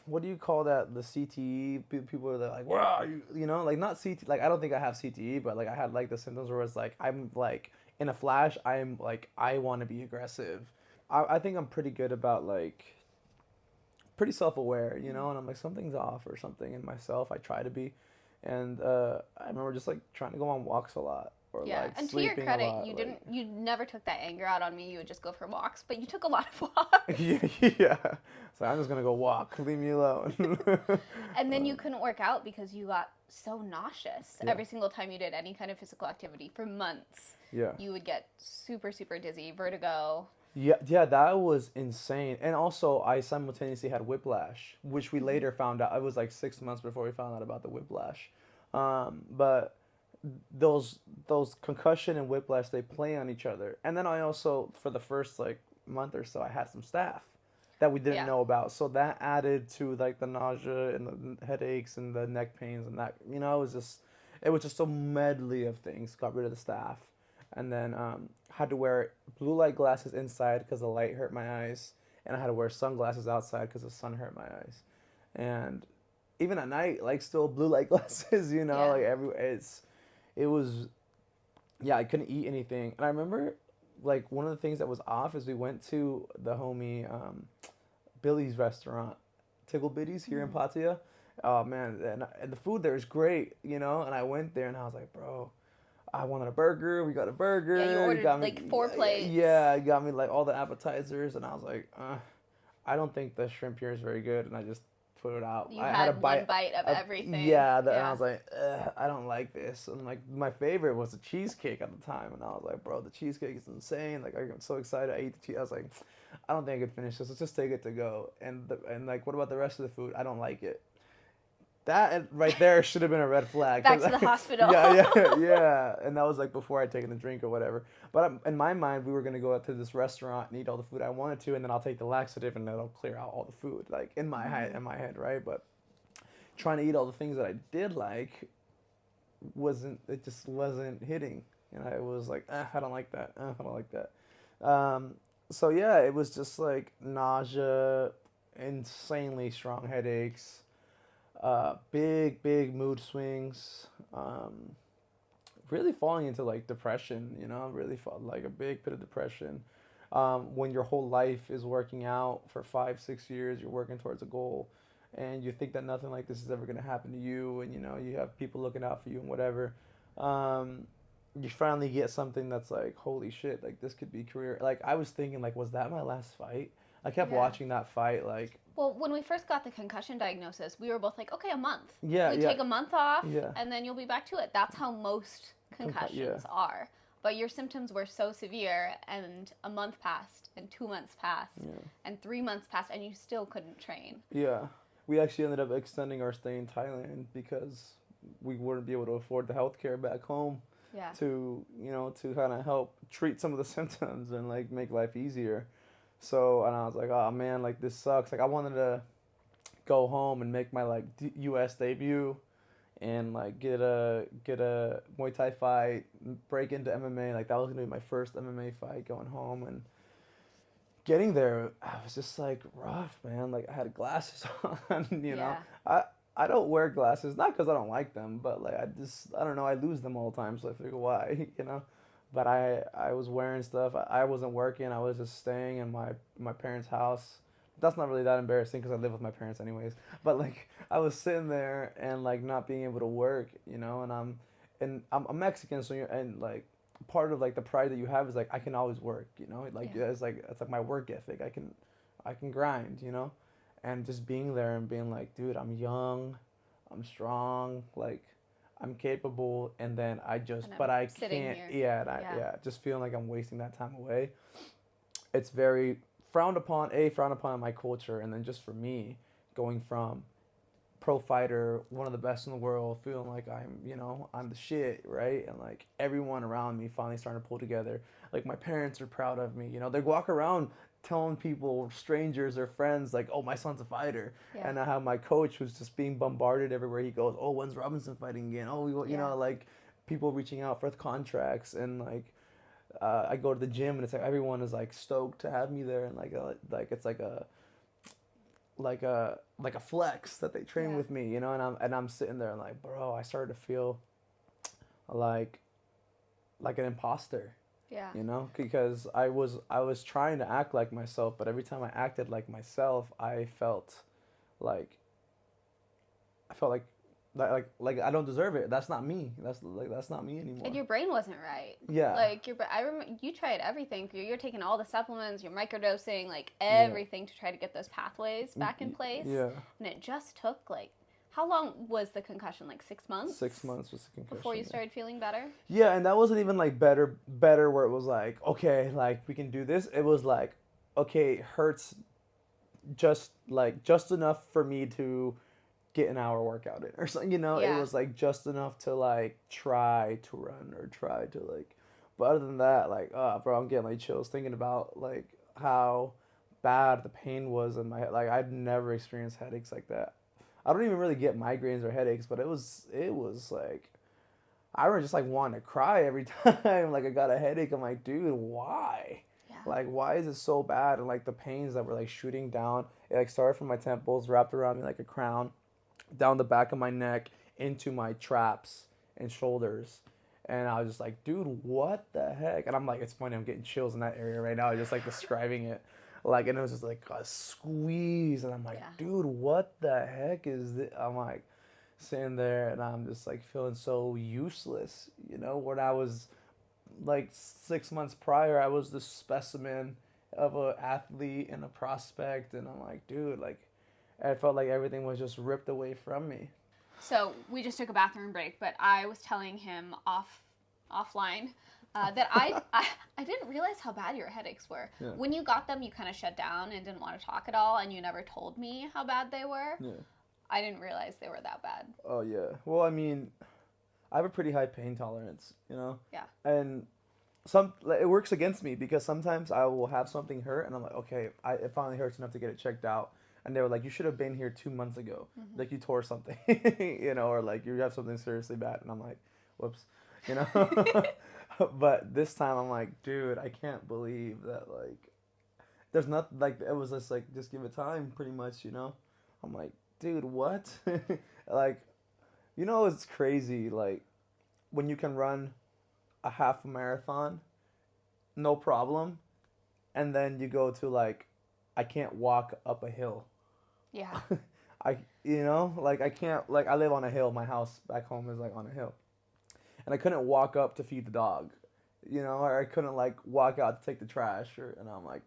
what do you call that? The CTE. People are like, wow, you know, like not CTE. Like I don't think I have CTE, but like I had like the symptoms where it's like I'm like in a flash, I'm like I want to be aggressive. I think I'm pretty good about like. Pretty self-aware, you know, and I'm like, something's off or something in myself. I try to be, and I remember just like trying to go on walks a lot, or like and sleeping to your credit, a lot, you never took that anger out on me. You would just go for walks, but you took a lot of walks. Yeah. So I'm just gonna go walk. Leave me alone. And then you couldn't work out because you got so nauseous every single time you did any kind of physical activity for months. Yeah. You would get super, super dizzy, vertigo. Yeah, that was insane. And also, I simultaneously had whiplash, which we later found out. It was like 6 months before we found out about the whiplash. But those concussion and whiplash, they play on each other. And then I also, for the first like month or so, I had some staph that we didn't know about. So that added to like the nausea and the headaches and the neck pains and that, you know, it was just a medley of things. Got rid of the staff, and then had to wear blue light glasses inside because the light hurt my eyes, and I had to wear sunglasses outside because the sun hurt my eyes, and even at night, like still blue light glasses, you know, like it was, yeah, I couldn't eat anything. And I remember, like, one of the things that was off is we went to the homie Billy's restaurant, Tickle Bitties here in Pattaya. Oh man, and the food there is great, you know. And I went there and I was like, bro, I wanted a burger. We got a burger. Yeah, you ordered got me, like 4 plates. Yeah, you got me like all the appetizers, and I was like, I don't think the shrimp here is very good, and I just put it out. I had one bite of everything. Yeah, and I was like, I don't like this. And like my favorite was the cheesecake at the time, and I was like, bro, the cheesecake is insane. Like I'm so excited. I ate the cheese. I was like, I don't think I could finish this. Let's just take it to go. And like, what about the rest of the food? I don't like it. That right there should have been a red flag. Back to the hospital. yeah. And that was like before I'd taken a drink or whatever. But in my mind, we were going to go out to this restaurant and eat all the food I wanted to, and then I'll take the laxative and that'll clear out all the food, like in my head, right? But trying to eat all the things that I did like just wasn't hitting. And I was like, I don't like that. I don't like that. So yeah, it was just like nausea, insanely strong headaches, big mood swings, really falling into like depression, you know, really like a big bit of depression. When your whole life is working out for 5-6 years, you're working towards a goal, and you think that nothing like this is ever going to happen to you, and you know you have people looking out for you and whatever. You finally get something that's like, holy shit, like this could be career. Like I was thinking, like, was that my last fight? I kept watching that fight, like. Well, when we first got the concussion diagnosis, we were both like, okay, a month. Yeah, you take a month off, and then you'll be back to it. That's how most concussions are. But your symptoms were so severe, and a month passed, and 2 months passed, and 3 months passed, and you still couldn't train. Yeah. We actually ended up extending our stay in Thailand because we wouldn't be able to afford the healthcare back home to, you know, to kind of help treat some of the symptoms and, like, make life easier. So, and I was like, oh, man, like, this sucks. Like, I wanted to go home and make my, like, U.S. debut and, like, get a Muay Thai fight, break into MMA. Like, that was going to be my first MMA fight going home. And getting there, I was just, like, rough, man. Like, I had glasses on, you know. I don't wear glasses, not because I don't like them, but, like, I don't know, I lose them all the time, so I figure why, you know. But I was wearing stuff. I wasn't working. I was just staying in my parents' house. That's not really that embarrassing because I live with my parents anyways. But like I was sitting there and like not being able to work, you know. And I'm Mexican, so and like part of like the pride that you have is like I can always work, you know. Like it's like my work ethic. I can grind, you know. And just being there and being like, dude, I'm young, I'm strong, like. I'm capable, and then I can't, just feeling like I'm wasting that time away. It's very frowned upon in my culture, and then just for me, going from pro fighter, one of the best in the world, feeling like I'm the shit, right? And like everyone around me finally starting to pull together. Like my parents are proud of me, you know, they walk around telling people, strangers or friends, like, oh, my son's a fighter. And I have my coach who's just being bombarded everywhere he goes. Oh, when's Robbinson fighting again? Oh, you know, like people reaching out for contracts. And like I go to the gym and it's like everyone is like stoked to have me there. And like it's like a flex that they train with me, you know. And I'm sitting there and like, bro, I started to feel like an imposter. Yeah. You know, because I was trying to act like myself, but every time I acted like myself, I felt like I don't deserve it. That's not me. That's not me anymore. And your brain wasn't right. Yeah. Like I remember you tried everything. You're taking all the supplements, you're microdosing, like everything to try to get those pathways back in place. Yeah. And it just took like. How long was the concussion? Like 6 months? 6 months was the concussion. Before you started feeling better? Yeah, and that wasn't even like better where it was like, okay, like we can do this. It was like, okay, it hurts just enough for me to get an hour workout in or something, you know? It was like just enough to like try to run or try to like, but other than that, like, bro, I'm getting like chills thinking about like how bad the pain was in my head. Like I'd never experienced headaches like that. I don't even really get migraines or headaches, but it was like I remember just like wanting to cry every time like I got a headache. I'm like, dude, why? Yeah. Like, why is it so bad? And like the pains that were like shooting down, it like started from my temples, wrapped around me like a crown, down the back of my neck, into my traps and shoulders. And I was just like, dude, what the heck? And I'm like, it's funny, I'm getting chills in that area right now, just like describing it. Like, and it was just like a squeeze. And I'm like, dude, what the heck is this? I'm like, sitting there and I'm just like feeling so useless, you know. When I was like 6 months prior, I was the specimen of a athlete and a prospect, and I'm like, dude, like I felt like everything was just ripped away from me. So we just took a bathroom break, but I was telling him offline that I didn't realize how bad your headaches were. Yeah. When you got them, you kind of shut down and didn't want to talk at all, and you never told me how bad they were. Yeah. I didn't realize they were that bad. Oh yeah. Well, I mean, I have a pretty high pain tolerance, you know. Yeah. And it works against me because sometimes I will have something hurt and I'm like, okay, it finally hurts enough to get it checked out. And they were like, you should have been here 2 months ago. Mm-hmm. Like you tore something, you know, or like you have something seriously bad. And I'm like, whoops, you know. But this time I'm like, dude, I can't believe that, like, there's not, like, it was just like, just give it time pretty much, you know. I'm like, dude, what? Like, you know, it's crazy, like, when you can run a half marathon, no problem, and then you go to, like, I can't walk up a hill. Yeah. You know, like, I can't, like, I live on a hill. My house back home is, like, on a hill. And I couldn't walk up to feed the dog, you know, or I couldn't, like, walk out to take the trash, and I'm, like,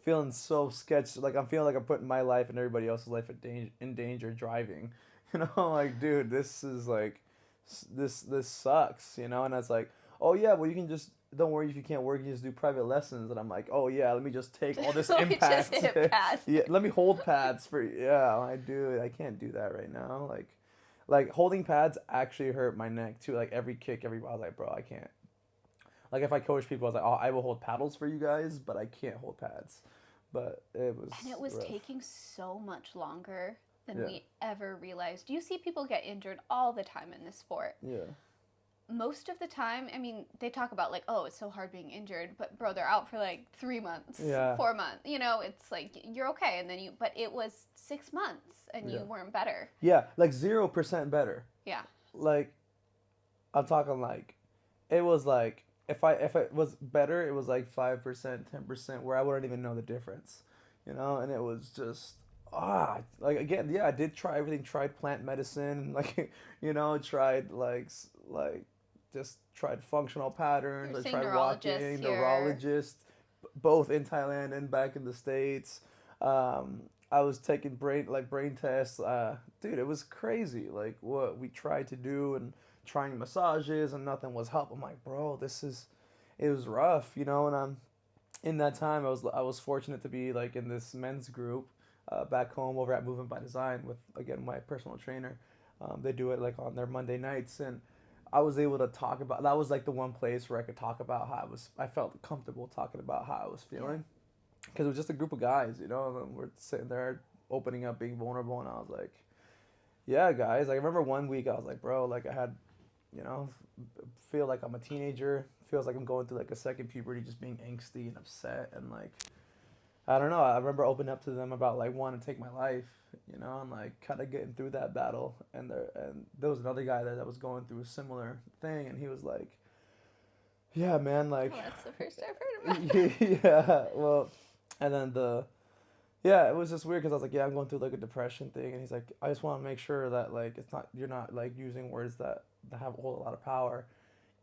feeling so sketched. Like, I'm feeling like I'm putting my life and everybody else's life in danger driving. You know, like, dude, this is, like, this sucks, you know? And it's like, oh, yeah, well, you can just, don't worry if you can't work, you just do private lessons. And I'm like, oh, yeah, let me just take all this impact. Just hit pads. Yeah, let me hold pads for, I do, I can't do that right now. Like, holding pads actually hurt my neck, too. Like, every kick, I was like, bro, I can't. Like, if I coach people, I was like, oh, I will hold paddles for you guys, but I can't hold pads. But it was And it was rough. taking so much longer than we ever realized. You see people get injured all the time in this sport. Yeah. Most of the time, I mean, they talk about, like, oh, it's so hard being injured, but, bro, they're out for, like, 3 months, 4 months. You know, it's like, you're okay, and then but it was 6 months, and you weren't better. Yeah, like 0% better. Yeah. Like, I'm talking, like, it was, like, if it was better, it was, like, 5%, 10%, where I wouldn't even know the difference, you know, and it was just, like, again, yeah, I did try everything, tried plant medicine, like, you know, tried, like, just tried functional patterns. I tried walking, neurologist, both in Thailand and back in the States. I was taking brain tests. Dude, it was crazy. Like what we tried to do and trying massages and nothing was helping. I'm like, bro, it was rough, you know. And in that time, I was fortunate to be like in this men's group back home over at Movement by Design with, again, my personal trainer. They do it like on their Monday nights, and I was able to talk about, that was like the one place where I could talk about how I felt comfortable talking about how I was feeling. Because it was just a group of guys, you know, and we're sitting there opening up, being vulnerable, and I was like, yeah, guys. Like, I remember one week I was like, bro, like I had, you know, feel like I'm a teenager, feels like I'm going through like a second puberty, just being angsty and upset, and like, I don't know, I remember opening up to them about like wanting to take my life, you know, and like kind of getting through that battle. And there was another guy there that was going through a similar thing, and he was like, yeah, man, like, oh, that's the first I've heard about that. Yeah, well, and then it was just weird because I was like, yeah, I'm going through like a depression thing, and he's like, I just want to make sure that like you're not like using words that have a whole lot of power.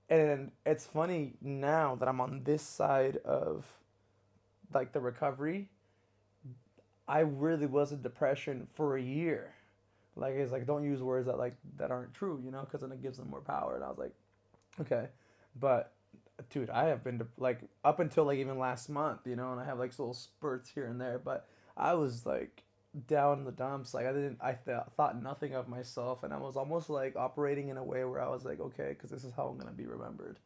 And it's funny now that I'm on this side of like the recovery, I really was in depression for a year. Like, it's like, don't use words that aren't true, you know, because then it gives them more power. And I was like, okay. But dude, I have been like up until like even last month, you know, and I have like little spurts here and there, but I was like down in the dumps. Like I thought nothing of myself, and I was almost like operating in a way where I was like, okay, because this is how I'm gonna be remembered,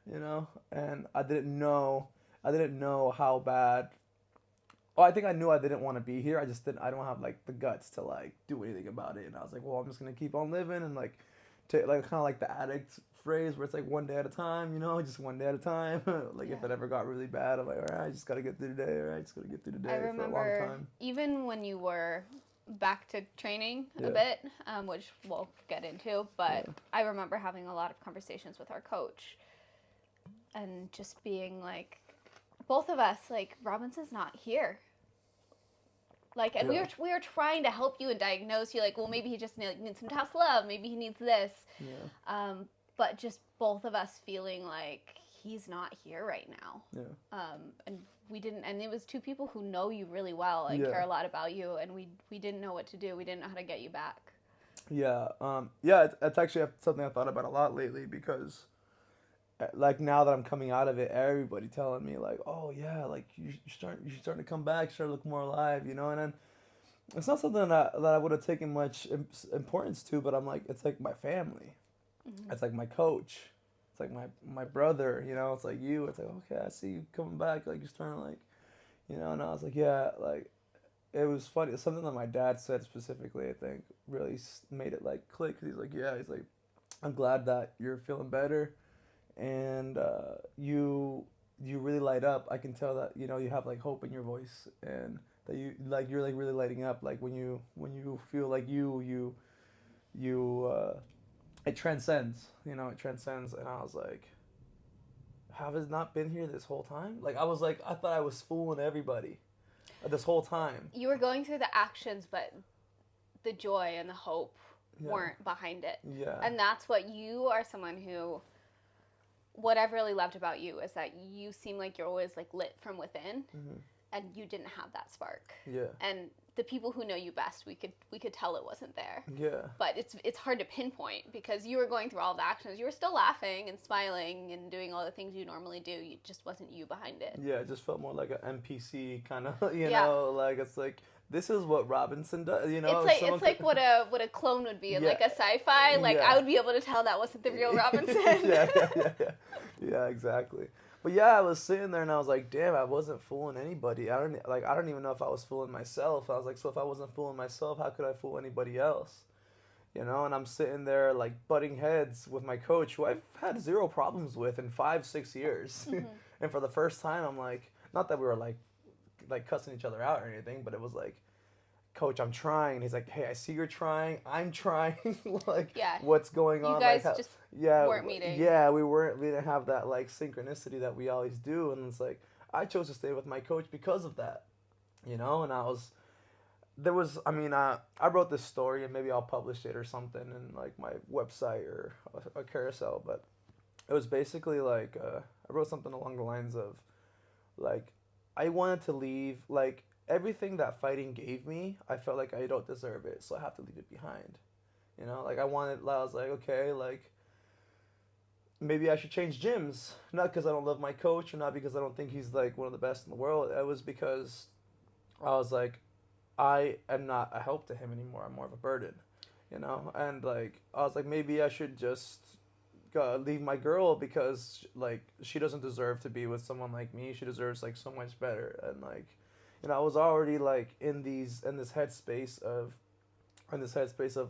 you know. And I didn't know how bad Oh, I think I knew I didn't want to be here. I don't have like the guts to like do anything about it. And I was like, well, I'm just gonna keep on living and like, take like kind of like the addict phrase where it's like one day at a time, you know, just one day at a time. Like if it ever got really bad, I'm like, all right, I just gotta get through the day. All right, just gotta get through the day I for a long remember time. even when you were back to training a bit, which we'll get into, but I remember having a lot of conversations with our coach and just being like, both of us, like, Robinson's not here. Like, and we were trying to help you and diagnose you, like, well, maybe he just needs some tough love, maybe he needs this. But just both of us feeling like he's not here right now. And we didn't, and it was two people who know you really well and care a lot about you, and we didn't know what to do. We didn't know how to get you back. It's actually something I thought about a lot lately because, like, now that I'm coming out of it, everybody telling me like, oh yeah, like you're starting to come back, start to look more alive, you know, and then it's not something that I would have taken much importance to, but I'm like, it's like my family. It's like my coach. It's like my brother, you know. It's like you. It's like, okay, I see you coming back. Like, you're starting to, like, you know. And I was like, yeah, like, it was funny. It's something that my dad said specifically, I think, really made it, like, click. He's like, yeah, he's like, I'm glad that you're feeling better. And you really light up. I can tell that, you know, you have, like, hope in your voice. And that you're, like, really lighting up. Like, when you feel like it transcends, you know, it transcends. And I was like, have it not been here this whole time? Like, I thought I was fooling everybody this whole time. You were going through the actions, but the joy and the hope weren't behind it. And that's what you are, someone who, what I've really loved about you is that you seem like you're always, like, lit from within, and you didn't have that spark. And the people who know you best, we could tell it wasn't there. But it's hard to pinpoint because you were going through all the actions. You were still laughing and smiling and doing all the things you normally do. It just wasn't you behind it. It just felt more like an NPC kind of, you know, like, it's like, this is what Robinson does, you know. It's like what a clone would be in like a sci-fi. Like, I would be able to tell that wasn't the real Robinson. Yeah, exactly. But yeah, I was sitting there and I was like, damn, I wasn't fooling anybody. I don't even know if I was fooling myself. I was like, so if I wasn't fooling myself, how could I fool anybody else? You know, and I'm sitting there like butting heads with my coach, who I've had zero problems with in 5-6 years. And for the first time, I'm like, not that we were like cussing each other out or anything, but it was like, coach, I'm trying. He's like, hey, I see you're trying. I'm trying. Like, what's going on? You guys like, just weren't meeting. Yeah, we didn't have that, like, synchronicity that we always do. And it's like, I chose to stay with my coach because of that, you know? And I wrote this story, and maybe I'll publish it or something in, like, my website or a carousel. But it was basically, like, I wrote something along the lines of, like, I wanted to leave, like, everything that fighting gave me, I felt like I don't deserve it, so I have to leave it behind. You know, like, I was like, okay, like, maybe I should change gyms. Not because I don't love my coach, or not because I don't think he's, like, one of the best in the world. It was because I was like, I am not a help to him anymore. I'm more of a burden, you know? And, like, I was like, maybe I should just leave my girl because, like, she doesn't deserve to be with someone like me. She deserves, like, so much better. And, like, you know, I was already, like, in this headspace of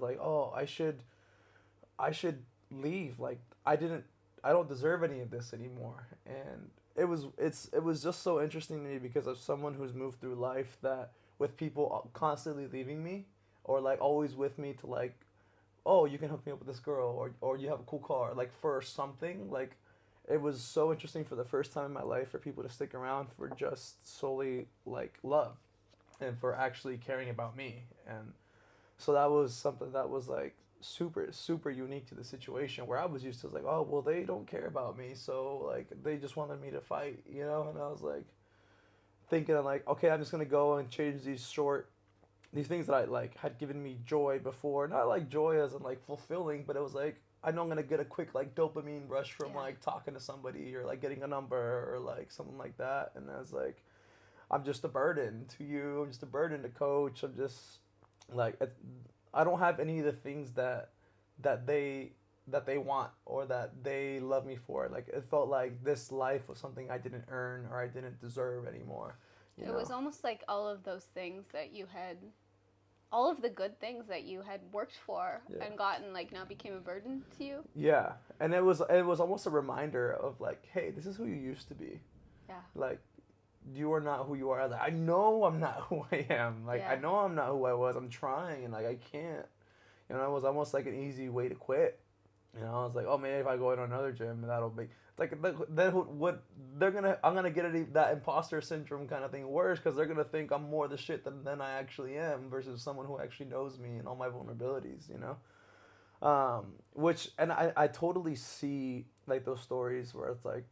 like, oh, I should leave. Like, I don't deserve any of this anymore. And it was just so interesting to me because of someone who's moved through life that with people constantly leaving me, or, like, always with me to, like, oh, you can hook me up with this girl, or you have a cool car, like, for something. Like, it was so interesting for the first time in my life for people to stick around for just solely, like, love and for actually caring about me. And so that was something that was, like, super, super unique to the situation, where I was used to, like, oh, well, they don't care about me, so, like, they just wanted me to fight, you know? And I was, like, thinking, like, okay, I'm just going to go and change these things that I, like, had given me joy before. Not, like, joy as in, like, fulfilling, but it was, like, I know I'm going to get a quick, like, dopamine rush from, like, talking to somebody or, like, getting a number or, like, something like that. And I was, like, I'm just a burden to you. I'm just a burden to coach. I'm just, like, I don't have any of the things that they want or that they love me for. Like, it felt like this life was something I didn't earn or I didn't deserve anymore. It was almost like all of those things that you had, all of the good things that you had worked for and gotten, like, now became a burden to you. Yeah, and it was almost a reminder of like, hey, this is who you used to be. Yeah. Like, you are not who you are. I was like, I know I'm not who I am. Like, I know I'm not who I was. I'm trying, and like I can't. You know, it was almost like an easy way to quit. You know, I was like, oh, maybe if I go in another gym, that'll be like then what I'm gonna get that imposter syndrome kind of thing worse because they're gonna think I'm more the shit than I actually am versus someone who actually knows me and all my vulnerabilities. You know, and I totally see like those stories where it's like,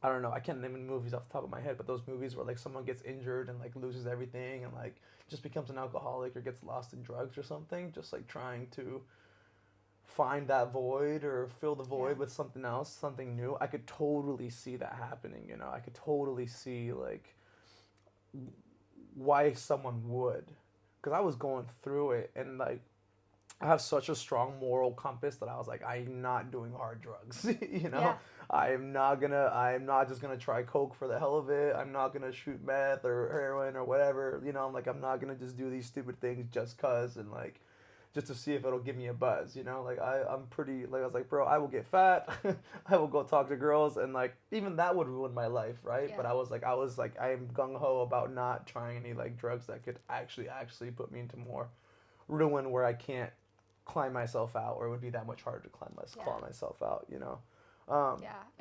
I don't know, I can't name any movies off the top of my head, but those movies where like someone gets injured and like loses everything and like just becomes an alcoholic or gets lost in drugs or something, just like trying to find that void or fill the void with something else, something new. I could totally see that happening, you know. I could totally see like why someone would, because I was going through it and like I have such a strong moral compass that I was like, I'm not doing hard drugs, you know. I'm not just gonna try coke for the hell of it. I'm not gonna shoot meth or heroin or whatever, you know. I'm like, I'm not gonna just do these stupid things just cause and like just to see if it'll give me a buzz, you know. Like I'm pretty, like I was like, bro, I will get fat, I will go talk to girls, and like even that would ruin my life, right? But I was like I am gung ho about not trying any like drugs that could actually put me into more ruin where I can't climb myself out, or it would be that much harder to claw myself out, you know. I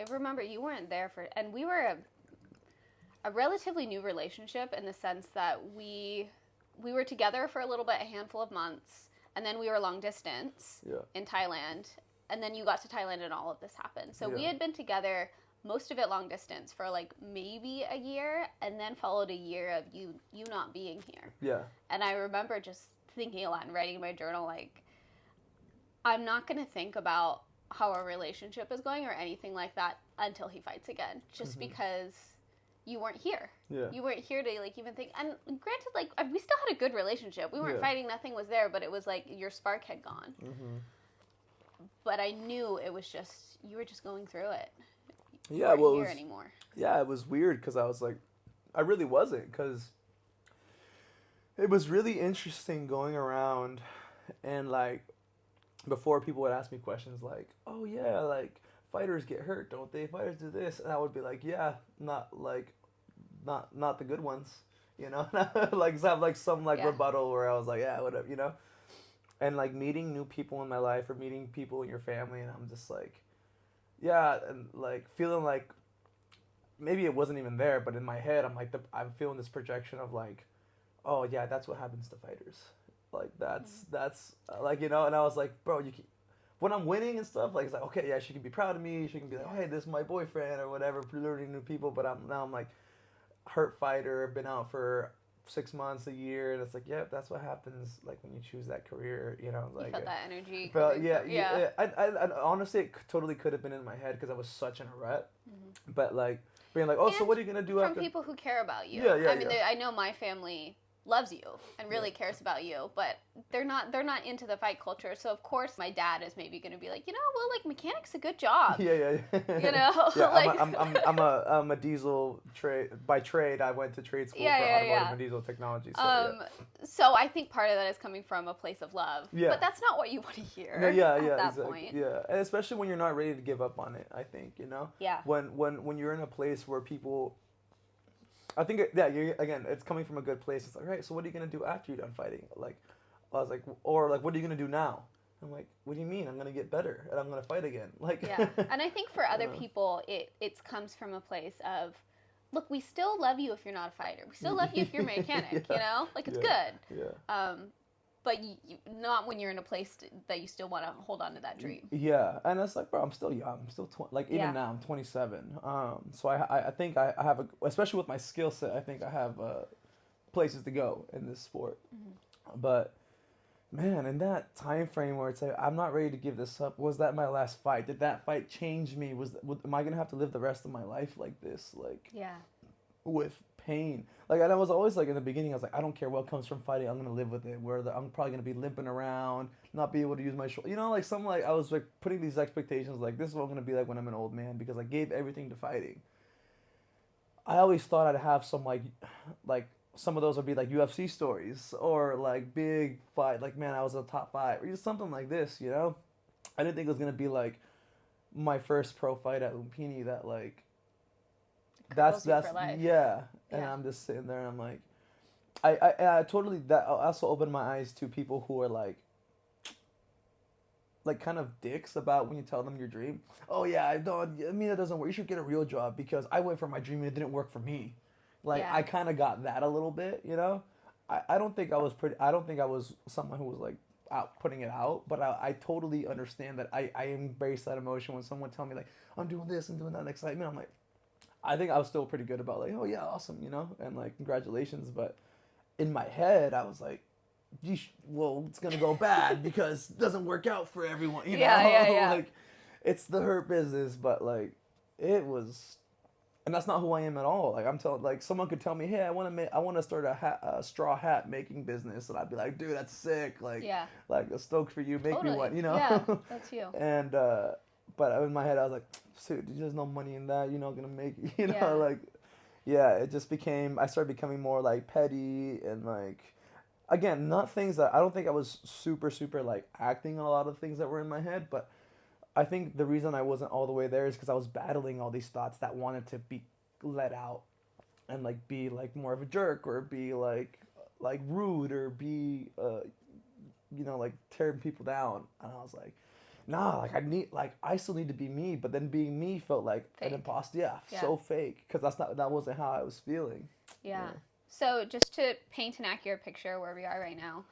remember you weren't there for, and we were a relatively new relationship in the sense that we were together for a little bit, a handful of months, and then we were long distance in Thailand, and then you got to Thailand and all of this happened. So we had been together, most of it long distance, for like maybe a year, and then followed a year of you not being here. Yeah. And I remember just thinking a lot and writing in my journal, like, I'm not going to think about how our relationship is going or anything like that until he fights again, just because you weren't here. Yeah. You weren't here to like even think. And granted, like we still had a good relationship. We weren't fighting. Nothing was there, but it was like your spark had gone. But I knew it was just you were just going through it. You weren't here anymore. Yeah, it was weird because I was like, I really wasn't, because it was really interesting going around and like. Before, people would ask me questions like, oh yeah, like fighters get hurt, don't they? Fighters do this, and I would be like, yeah, not the good ones, you know. Like have like some like rebuttal where I was like, yeah, whatever, you know. And like meeting new people in my life or meeting people in your family, and I'm just like, yeah, and like feeling like maybe it wasn't even there, but in my head, I'm feeling this projection of like, oh yeah, that's what happens to fighters. Like that's like, you know. And I was like, bro, when I'm winning and stuff, like it's like, okay, yeah, she can be proud of me, she can be like, oh, hey, this is my boyfriend or whatever, learning new people. But I'm like hurt fighter, been out for 6 months, a year, and it's like, yeah, that's what happens like when you choose that career, you know. Like you felt that energy. I honestly, it totally could have been in my head because I was such in a rut. But like being like, oh, so what are you gonna do from after? People who care about you. I mean, I know my family loves you and really cares about you, but they're not into the fight culture. So of course my dad is maybe going to be like, you know, well, like mechanic's a good job. You know, like I'm a diesel trade by trade. I went to trade school for automotive and diesel technology. So, so I think part of that is coming from a place of love. But that's not what you want to hear. At that point. Yeah, and especially when you're not ready to give up on it. I think, you know. Yeah. When you're in a place where people. I think, again, it's coming from a good place. It's like, all right, so what are you going to do after you're done fighting? Like, I was like, or like, what are you going to do now? I'm like, what do you mean? I'm going to get better and I'm going to fight again. Like, and I think for other people, it comes from a place of, look, we still love you if you're not a fighter. We still love you if you're a mechanic, you know? Like, it's good. Yeah. But not when you're in a place that you still want to hold on to that dream. Yeah, and it's like, bro, I'm still young. I'm still even now, I'm 27. So I think I have especially with my skill set, I think I have places to go in this sport. But man, in that time frame where it's like, I'm not ready to give this up. Was that my last fight? Did that fight change me? Am I gonna have to live the rest of my life like this? Like, with pain. Like, and I was always like, in the beginning, I was like, I don't care what comes from fighting, I'm gonna live with it. I'm probably gonna be limping around, not be able to use my shoulder, you know, like I was like putting these expectations, like this is what I'm gonna be like when I'm an old man, because I gave everything to fighting. I always thought I'd have some like some of those would be like UFC stories or like big fight, like man, I was in the top 5 or just something like this, you know. I didn't think it was gonna be like my first pro fight at Lumpini that like that's for life. yeah, and Yeah. I'm just sitting there and I'm like, I totally that also opened my eyes to people who are like kind of dicks about when you tell them your dream. Oh yeah, I mean it doesn't work. You should get a real job because I went for my dream and it didn't work for me. Like Yeah. I kind of got that a little bit, you know. I don't think I was pretty. I don't think I was someone who was like out putting it out, but I totally understand that I embrace that emotion when someone tell me like I'm doing this and doing that excitement. I'm like, I think I was still pretty good about like, oh yeah, awesome, you know, and like congratulations. But in my head, I was like, well, it's gonna go bad because it doesn't work out for everyone, you know. Yeah. Like, it's the hurt business, but like, it was, and that's not who I am at all. Like I'm telling, like someone could tell me, hey, I want to start a straw hat making business, and I'd be like, dude, that's sick. Like, Yeah. like stoked for you, make Totally. me one, you know. Yeah, that's you. And but in my head, I was like, dude, there's no money in that. You're not gonna make it, you know. Yeah. Like, yeah, it just became. I started becoming more like petty and like, again, not things that I don't think I was super like acting a lot of things that were in my head, but I think the reason I wasn't all the way there is because I was battling all these thoughts that wanted to be let out and like be like more of a jerk or be like rude or be you know, like tearing people down, and I was like, nah, like I still need to be me, but then being me felt like Fake. an imposter. Yeah, Yeah. so fake because that wasn't how I was feeling. Yeah. So just to paint an accurate picture where we are right now,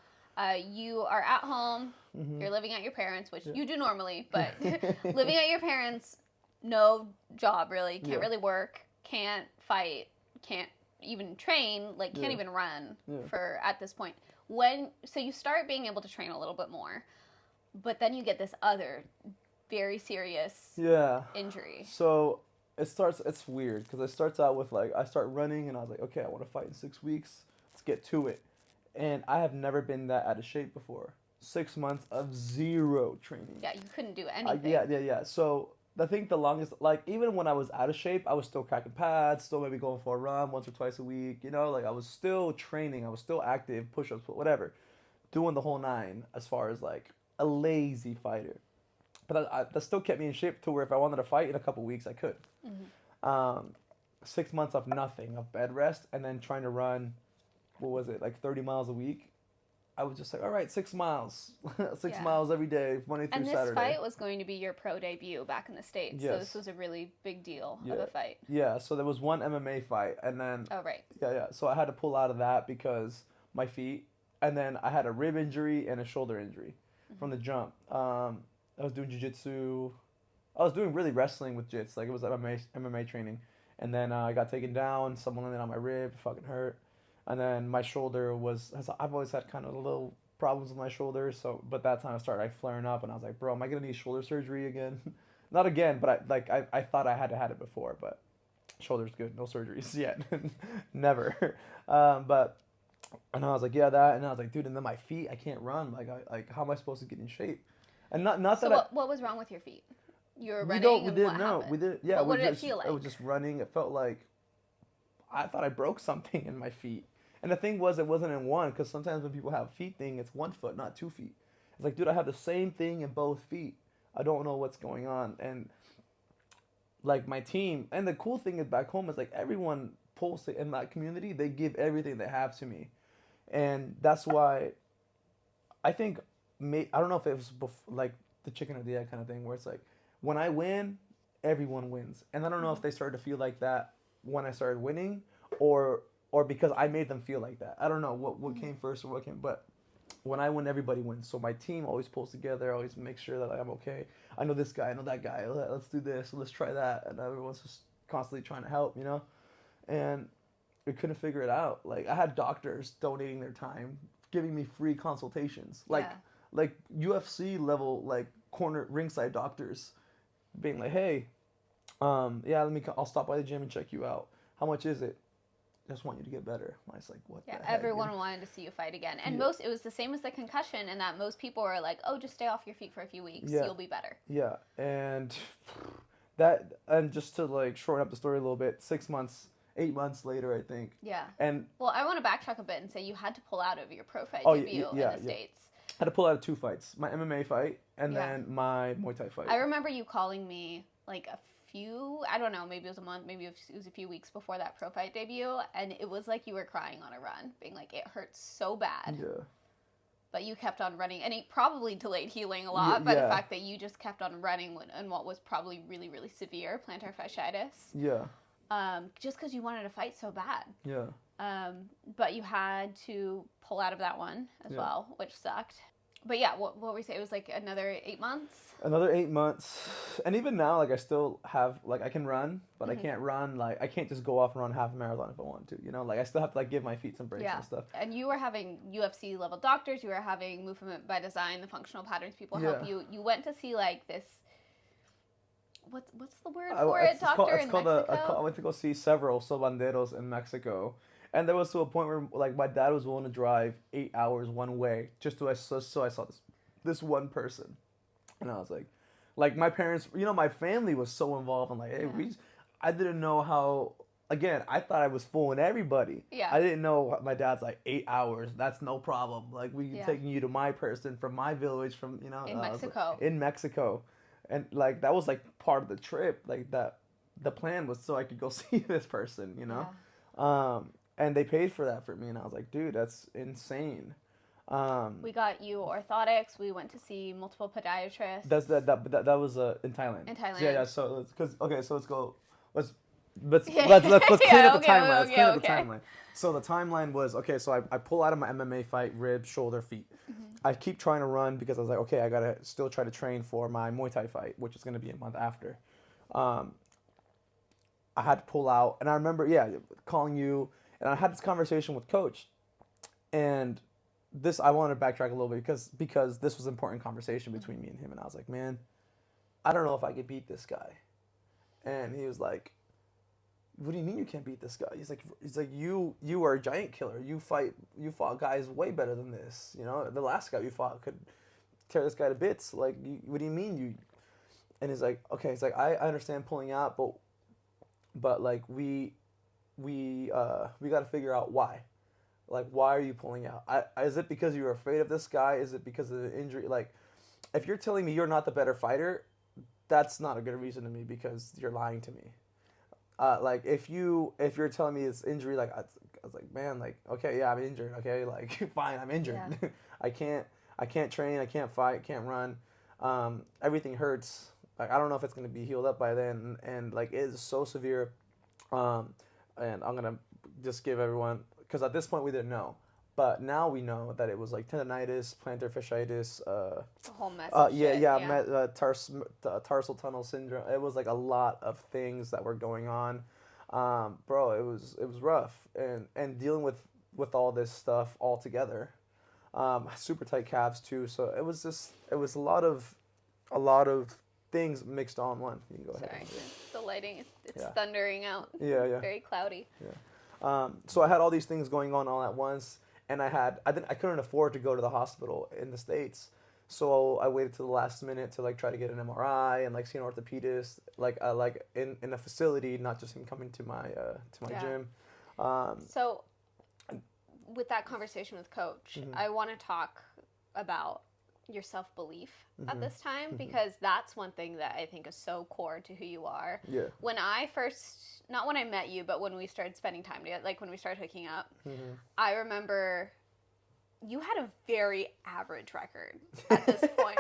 you are at home, you're living at your parents', which you do normally, but living at your parents', no job really, can't really work, can't fight, can't even train, like can't even run for at this point. So you start being able to train a little bit more, but then you get this other very serious injury. So it's weird because it starts out with like I start running and I was like, okay, I want to fight in 6 weeks. Let's get to it. And I have never been that out of shape before. 6 months of zero training. Yeah, you couldn't do anything. Yeah. So I think the longest, like even when I was out of shape, I was still cracking pads, still maybe going for a run once or twice a week. You know, like I was still training, I was still active, push-ups, whatever, doing the whole 9 as far as like a lazy fighter. But that still kept me in shape to where if I wanted to fight in a couple weeks, I could. 6 months of nothing, of bed rest, and then trying to run, what was it, like 30 miles a week? I was just like, all right, 6 miles. 6 miles every day, Monday through Saturday. And this fight was going to be your pro debut back in the States. Yes. So this was a really big deal of a fight. Yeah, so there was one MMA fight, and then... Oh, right. Yeah. So I had to pull out of that because my feet, and then I had a rib injury and a shoulder injury from the jump. I was doing jiu-jitsu. I was doing really wrestling with jits. Like, it was MMA training. And then I got taken down. Someone landed on my rib. It fucking hurt. And then my shoulder I've always had kind of little problems with my shoulder. So, but that time I started flaring up. And I was like, bro, am I going to need shoulder surgery again? Not again, but I thought I had it before. But shoulder's good. No surgeries yet. Never. And I was like, yeah, that. And I was like, dude, and then my feet, I can't run. Like how am I supposed to get in shape? And not so that. What was wrong with your feet? You were running. We and didn't what know. happened? We didn't. Yeah. What did it feel like? It was just running. It felt like I thought I broke something in my feet. And the thing was, it wasn't in one because sometimes when people have feet thing, it's 1 foot, not 2 feet. It's like, dude, I have the same thing in both feet. I don't know what's going on. And like my team, and the cool thing is back home is like everyone pulls it in that community. They give everything they have to me, and that's why I think I don't know if it was like the chicken or the egg kind of thing where it's like when I win, everyone wins, and I don't know if they started to feel like that when I started winning, or because I made them feel like that. I don't know what came first or what came, but when I win, everybody wins. So my team always pulls together, always makes sure that I'm okay. I know this guy, I know that guy. Let's do this, let's try that, and everyone's just constantly trying to help, you know. And we couldn't figure it out. Like I had doctors donating their time, giving me free consultations, like UFC level, like corner ringside doctors, being like, hey, I'll stop by the gym and check you out. How much is it? I just want you to get better. I was like, what the heck? Everyone wanted to see you fight again. And it was the same as the concussion in that most people were like, oh, just stay off your feet for a few weeks. You'll be better. Yeah. And just to like shorten up the story a little bit, 6 months 8 months later, I think. Yeah. And well, I want to backtrack a bit and say you had to pull out of your pro fight debut in the States. I had to pull out of 2 fights. My MMA fight and then my Muay Thai fight. I remember you calling me like I don't know, maybe it was a month, maybe it was a few weeks before that pro fight debut, and it was like you were crying on a run, being like, it hurts so bad. Yeah. But you kept on running, and it probably delayed healing a lot by the fact that you just kept on running in what was probably really, really severe plantar fasciitis. Yeah. Just because you wanted to fight so bad. Yeah. But you had to pull out of that one as well, which sucked. But yeah, what were we saying? It was like another 8 months? Another 8 months. And even now, like, I still have, like, I can run, but I can't run, like, I can't just go off and run half a marathon if I want to, you know? Like, I still have to, like, give my feet some breaks and stuff. And you were having UFC-level doctors. You were having movement by design, the functional patterns people help you. You went to see, like, this... What's the word for it? Doctor in Mexico? I went to go see several sobanderos in Mexico. And there was to a point where, like, my dad was willing to drive 8 hours one way just so I saw this one person. And I was like my parents, you know, my family was so involved. I'm like, hey, I didn't know how, again, I thought I was fooling everybody. Yeah. I didn't know my dad's like 8 hours. That's no problem. Like, taking you to my person from my village from, you know. In Mexico. In Mexico. And, like, that was, like, part of the trip. Like, the plan was so I could go see this person, you know. Yeah. And they paid for that for me, and I was like, dude, that's insane. We got you orthotics. We went to see multiple podiatrists. That was in Thailand. In Thailand. Yeah. So let's clean up the timeline. So the timeline was, okay, so I pull out of my MMA fight, ribs, shoulder, feet. I keep trying to run because I was like, okay, I gotta still try to train for my Muay Thai fight, which is gonna be a month after. I had to pull out, and I remember, calling you. And I had this conversation with Coach, and I wanted to backtrack a little bit because this was an important conversation between me and him, and I was like, man, I don't know if I could beat this guy. And he was like, what do you mean you can't beat this guy? He's like you are a giant killer. You fought guys way better than this. You know, the last guy you fought could tear this guy to bits. Like, what do you mean you? And he's like, okay, it's like I understand pulling out, but like we got to figure out why. Like, why are you pulling out? Is it because you're afraid of this guy? Is it because of the injury? Like, if you're telling me you're not the better fighter, that's not a good reason to me because you're lying to me. Like, if you're telling me it's injury, like, I was like, man, like, okay, yeah, I'm injured. Okay, like, fine, I'm injured. Yeah. I can't train. I can't fight. Can't run. Everything hurts. Like, I don't know if it's gonna be healed up by then. And like, it is so severe. And I'm going to just give everyone, because at this point we didn't know. But now we know that it was like tendonitis, plantar fasciitis. A whole mess of shit. Tarsal tunnel syndrome. It was like a lot of things that were going on. Bro, it was rough. And dealing with all this stuff all together. Super tight calves too. So it was a lot of things mixed on one. You can go ahead. The lighting, it's thundering out. Yeah. Very cloudy. Yeah. So I had all these things going on all at once, and I couldn't afford to go to the hospital in the States, so I waited to the last minute to like try to get an MRI and like see an orthopedist, like in a facility, not just him coming to my gym. So with that conversation with Coach, I want to talk about your self-belief at this time, because that's one thing that I think is so core to who you are. Yeah. When I first, not when I met you, but when we started spending time together, like when we started hooking up, I remember you had a very average record at this point.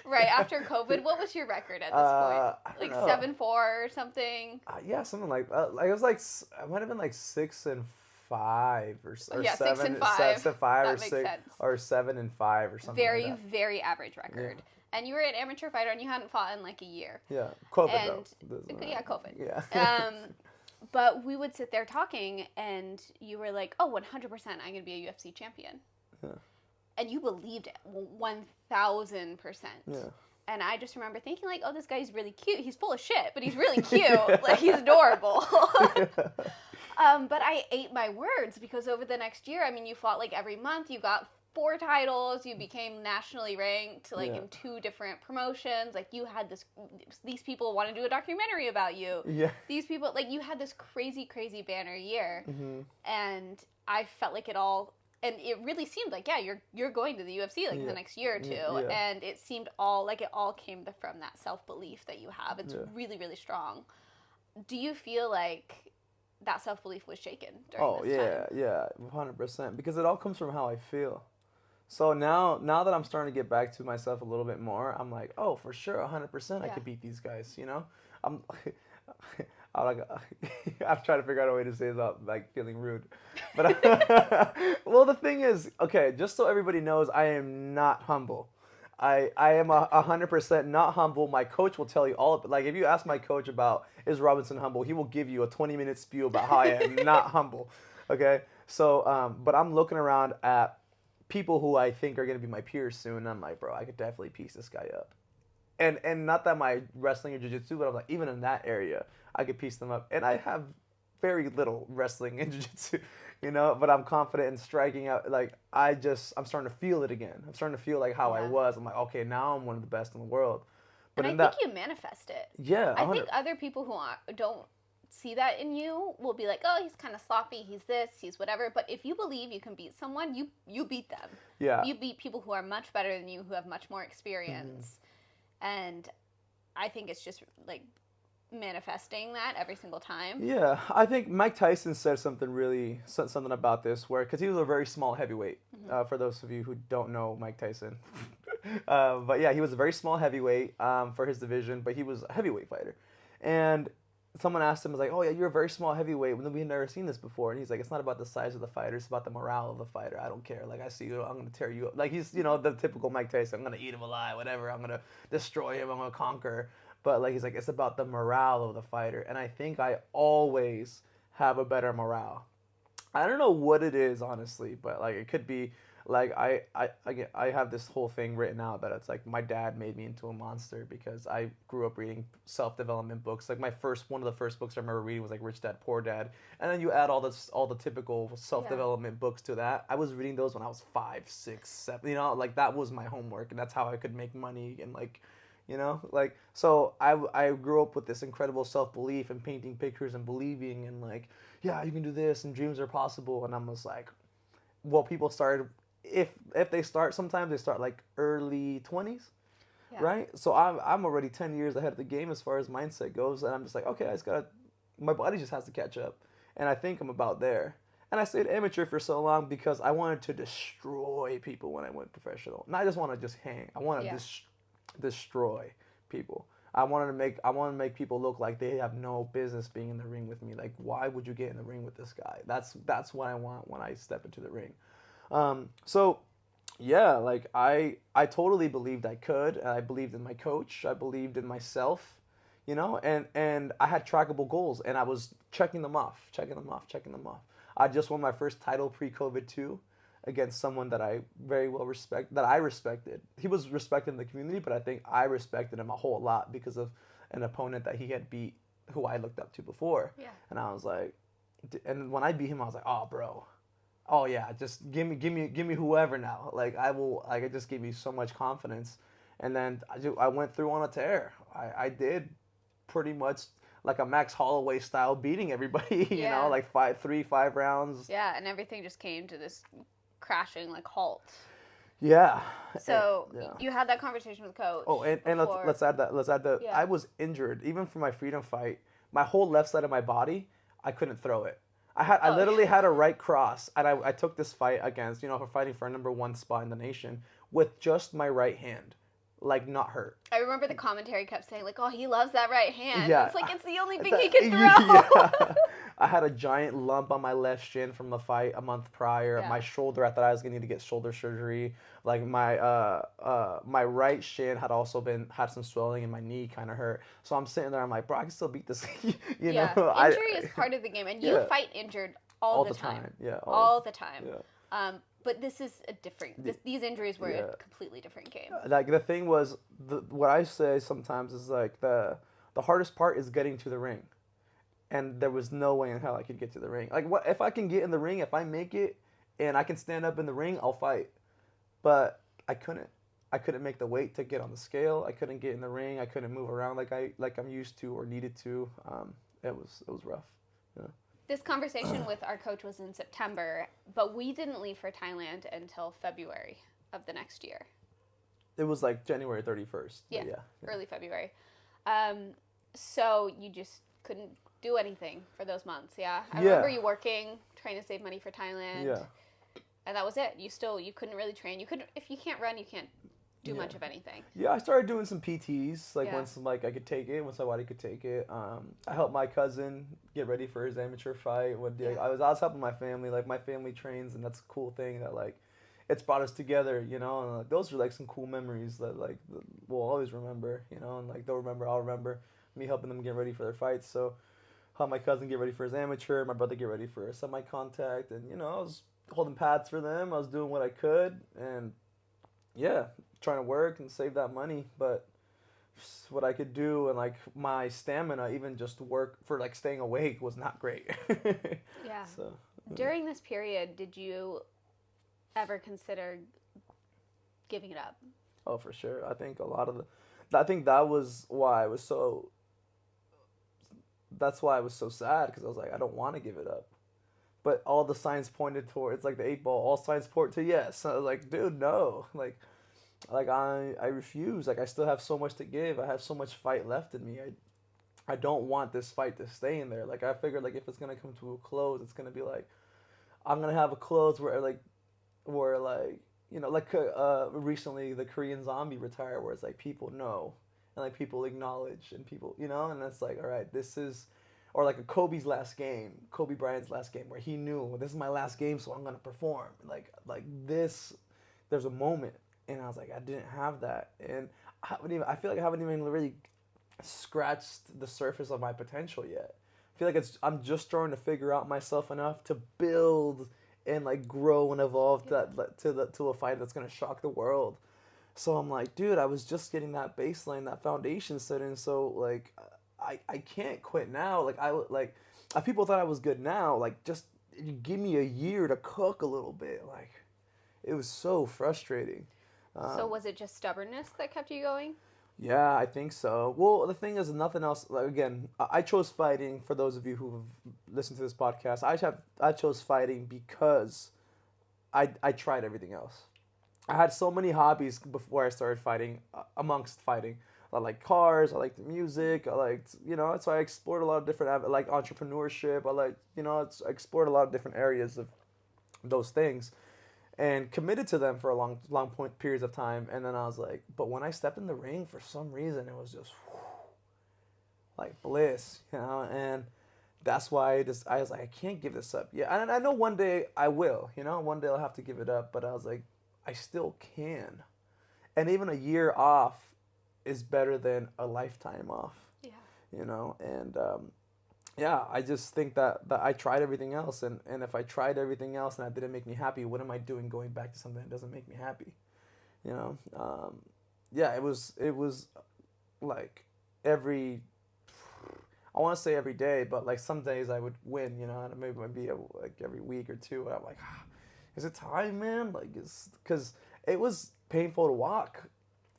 Right after COVID, what was your record at this point? Like 7-4 or something? Yeah, something like that. Like, it was like, it might have been like 6-5 or 7. 6-5. 6-5 that or makes 6 sense. or 7-5 or something. Very, like that. very average record. Yeah. And you were an amateur fighter, and you hadn't fought in like a year. Yeah, COVID. COVID. Yeah. But we would sit there talking, and you were like, "Oh, 100%, I'm going to be a UFC champion." Yeah. And you believed it, 1,000%. Yeah. And I just remember thinking, like, "Oh, this guy's really cute. He's full of shit, but he's really cute. Like, he's adorable." But I ate my words, because over the next year, I mean, you fought like every month. You got 4 titles. You became nationally ranked, like, in 2 different promotions. Like, you had these people want to do a documentary about you. Yeah. These people, like, you had this crazy, crazy banner year. Mm-hmm. And I felt like it all, and it really seemed like, yeah, you're going to the UFC, like, the next year or 2. Yeah. And it seemed all, like, it all came from that self-belief that you have. It's really, really strong. Do you feel like that self-belief was shaken during this time? Yeah, 100%. Because it all comes from how I feel. So now that I'm starting to get back to myself a little bit more, I'm like, oh, for sure, 100%, I could beat these guys. You know, I'm trying to figure out a way to say it without like feeling rude, but well, the thing is, okay, just so everybody knows, I am not humble. I am 100% not humble. My coach will tell you all of it. Like, if you ask my coach about is Robinson humble, he will give you a 20-minute spew about how I am not humble. Okay, so but I'm looking around at people who I think are going to be my peers soon, and I'm like, bro, I could definitely piece this guy up. And not that my wrestling or jiu-jitsu, but I'm like, even in that area, I could piece them up. And I have very little wrestling and jiu-jitsu, you know, but I'm confident in striking out. Like, I'm starting to feel it again. I'm starting to feel like how I was. I'm like, okay, now I'm one of the best in the world. But I think you manifest it. Yeah, 100. I think other people who don't see that in you will be like, oh, he's kind of sloppy, he's this, he's whatever. But if you believe you can beat someone, you beat them. Yeah. You beat people who are much better than you, who have much more experience. And I think it's just like manifesting that every single time. Yeah, I think Mike Tyson said something about this, where, because he was a very small heavyweight, for those of you who don't know Mike Tyson. But yeah, he was a very small heavyweight for his division, but he was a heavyweight fighter. And someone asked him, was like, oh yeah, you're a very small heavyweight, we've never seen this before. And he's like, it's not about the size of the fighter, it's about the morale of the fighter. I don't care. Like, I see you, I'm going to tear you up. Like, he's, you know, the typical Mike Tyson, I'm going to eat him alive, whatever, I'm going to destroy him, I'm going to conquer. But like, he's like, it's about the morale of the fighter. And I think I always have a better morale. I don't know what it is, honestly, but like, it could be like, I have this whole thing written out that it's like, my dad made me into a monster because I grew up reading self-development books. Like, one of the first books I remember reading was like Rich Dad, Poor Dad. And then you add all the typical self-development books to that. I was reading those when I was 5, 6, 7, you know, like, that was my homework, and that's how I could make money. And like, you know, like, so I grew up with this incredible self-belief and painting pictures and believing and like, yeah, you can do this and dreams are possible. And I'm just like, well, people started, if they start, sometimes they start like early 20s, right? So I'm already 10 years ahead of the game as far as mindset goes. And I'm just like, okay, my body just has to catch up. And I think I'm about there. And I stayed amateur for so long because I wanted to destroy people when I went professional. And I just want to just hang. I want to destroy people. I wanted to make people look like they have no business being in the ring with me. Like, why would you get in the ring with this guy? That's what I want when I step into the ring. So yeah, like, I totally believed I could. I believed in my coach. I believed in myself, you know, and I had trackable goals, and I was checking them off. I just won my first title pre-COVID too, against someone that I very well respected. He was respected in the community, but I think I respected him a whole lot because of an opponent that he had beat who I looked up to before. Yeah. And I was like, and when I beat him, I was like, oh, bro. Oh yeah, just give me whoever now. Like, it just gave me so much confidence. And then I went through on a tear. I did pretty much like a Max Holloway style beating everybody, you know, like 5 rounds. Yeah, and everything just came to this crashing like halt. Yeah. So you had that conversation with coach. Oh, and let's add that. I was injured even for my freedom fight. My whole left side of my body, I couldn't throw it. I literally had a right cross, and I took this fight against, you know, for fighting for a #1 spot in the nation with just my right hand, like, not hurt. I remember the commentary kept saying, like, oh, he loves that right hand. Yeah. It's like, it's the only thing he can throw. Yeah. I had a giant lump on my left shin from the fight a month prior. Yeah. My shoulder, I thought I was going to need to get shoulder surgery. Like, my right shin had some swelling, and my knee kind of hurt. So I'm sitting there, I'm like, bro, I can still beat this. you know? Injury is part of the game, and you fight injured all the time. Yeah, all the time. Yeah. But this is a different. These injuries were a completely different game. Like, the thing was, what I say sometimes is like the hardest part is getting to the ring, and there was no way in hell I could get to the ring. Like, what if I can get in the ring? If I make it and I can stand up in the ring, I'll fight. but I couldn't make the weight to get on the scale. I couldn't get in the ring. I couldn't move around like I'm used to or needed to. It was rough. Yeah. This conversation with our coach was in September, but we didn't leave for Thailand until February of the next year. It was like January 31st. Yeah. Early February. So you just couldn't do anything for those months, yeah? I remember you working, trying to save money for Thailand. Yeah. And that was it. You couldn't really train. If you can't run, you can't do much of anything. Yeah, I started doing some PTs, once I could take it, once my body could take it. I helped my cousin get ready for his amateur fight. I was helping my family. Like, my family trains, and that's a cool thing that, like, it's brought us together, you know, and like, those are like some cool memories that like we'll always remember, you know, and like I'll remember me helping them get ready for their fights. So helped my cousin get ready for his amateur, my brother get ready for a semi-contact, and you know, I was holding pads for them, I was doing what I could, and yeah, trying to work and save that money, but what I could do and like my stamina, even just work for like staying awake, was not great. Yeah. So during this period, did you ever consider giving it up? Oh, for sure. I think that was why I was so. That's why I was so sad, because I was like, I don't want to give it up, but all the signs pointed towards like the 8 ball. All signs point to yes. So I was like, dude, no, like I refuse. Like, I still have so much to give. I have so much fight left in me. I don't want this fight to stay in there. Like, I figured like if it's gonna come to a close, it's gonna be like I'm gonna have a close where you know, like recently the Korean Zombie retired, where it's like people know and like people acknowledge and people, you know, and it's like, all right, this is, or like a Kobe Bryant's last game, where he knew, well, this is my last game, so I'm gonna perform. Like this, there's a moment, and I was like, I didn't have that, and I feel like I haven't even really scratched the surface of my potential yet. I feel like I'm just starting to figure out myself enough to build and like grow and evolve to a fight that's gonna shock the world. So I'm like, dude, I was just getting that baseline, that foundation set in. So like, I can't quit now. Like if people thought I was good now, like just give me a year to cook a little bit. Like, it was so frustrating. So was it just stubbornness that kept you going? Yeah, I think so. Well, the thing is, nothing else. Like, again, I chose fighting. For those of you who have listened to this podcast, I chose fighting because I tried everything else. I had so many hobbies before I started fighting. Amongst fighting, I liked cars. I liked music. I liked, you know. So I explored a lot of different, like entrepreneurship. I explored a lot of different areas of those things, and committed to them for a long periods of time. And then I was like, but when I stepped in the ring, for some reason, it was just like bliss, you know. And that's why I was like, I can't give this up. Yeah, and I know one day I will, you know. One day I'll have to give it up. But I was like, I still can. And even a year off is better than a lifetime off. Yeah. You know, and yeah, I just think that I tried everything else, and if I tried everything else and that didn't make me happy, what am I doing going back to something that doesn't make me happy? You know, yeah, it was like I want to say every day, but like some days I would win, you know, and maybe it would be like every week or two, and I'm like, is it time, man? Like, because it was painful to walk.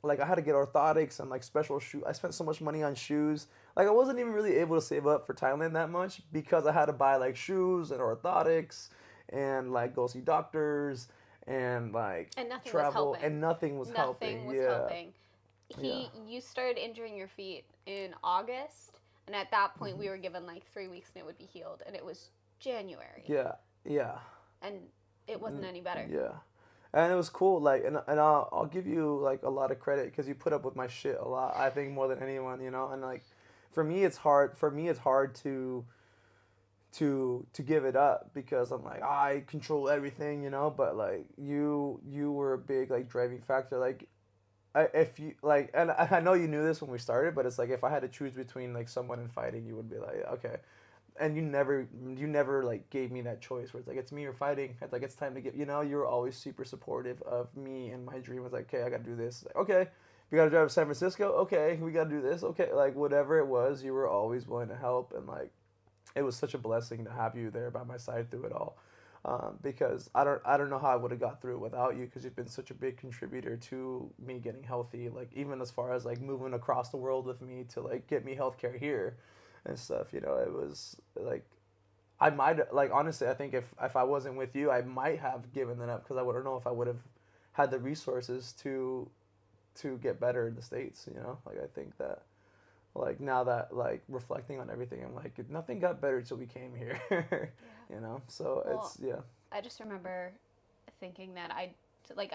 Like, I had to get orthotics and like special shoes. I spent so much money on shoes. Like, I wasn't even really able to save up for Thailand that much, because I had to buy like shoes and orthotics and like go see doctors and like travel, and nothing was helping. You started injuring your feet in August, and at that point we were given like 3 weeks and it would be healed, and it was January. Yeah. And it wasn't any better. Yeah. And it was cool, like, and I'll give you like a lot of credit, because you put up with my shit a lot. I think more than anyone, you know. And like, for me, it's hard to give it up, because I'm like, I control everything, you know. But like, you were a big like driving factor. Like, if you like, and I know you knew this when we started, but it's like, if I had to choose between like someone and fighting, you would be like, okay. And you never like gave me that choice where it's like, it's me or fighting. It's like, it's time to get, you know. You were always super supportive of me, and my dream was like, okay, I gotta do this. Like, okay, we gotta drive to San Francisco. Okay, we gotta do this. Okay, like whatever it was, you were always willing to help, and like, it was such a blessing to have you there by my side through it all. because I don't know how I would have got through it without you, because you've been such a big contributor to me getting healthy. Like even as far as like moving across the world with me to like get me healthcare here and stuff. You know, it was like I might like honestly I think if I wasn't with you, I might have given that up, because I wouldn't know if I would have had the resources to get better in the States. You know, like I think that like now that like reflecting on everything, I'm like nothing got better till we came here. You know, so Well, it's yeah. I just remember thinking that I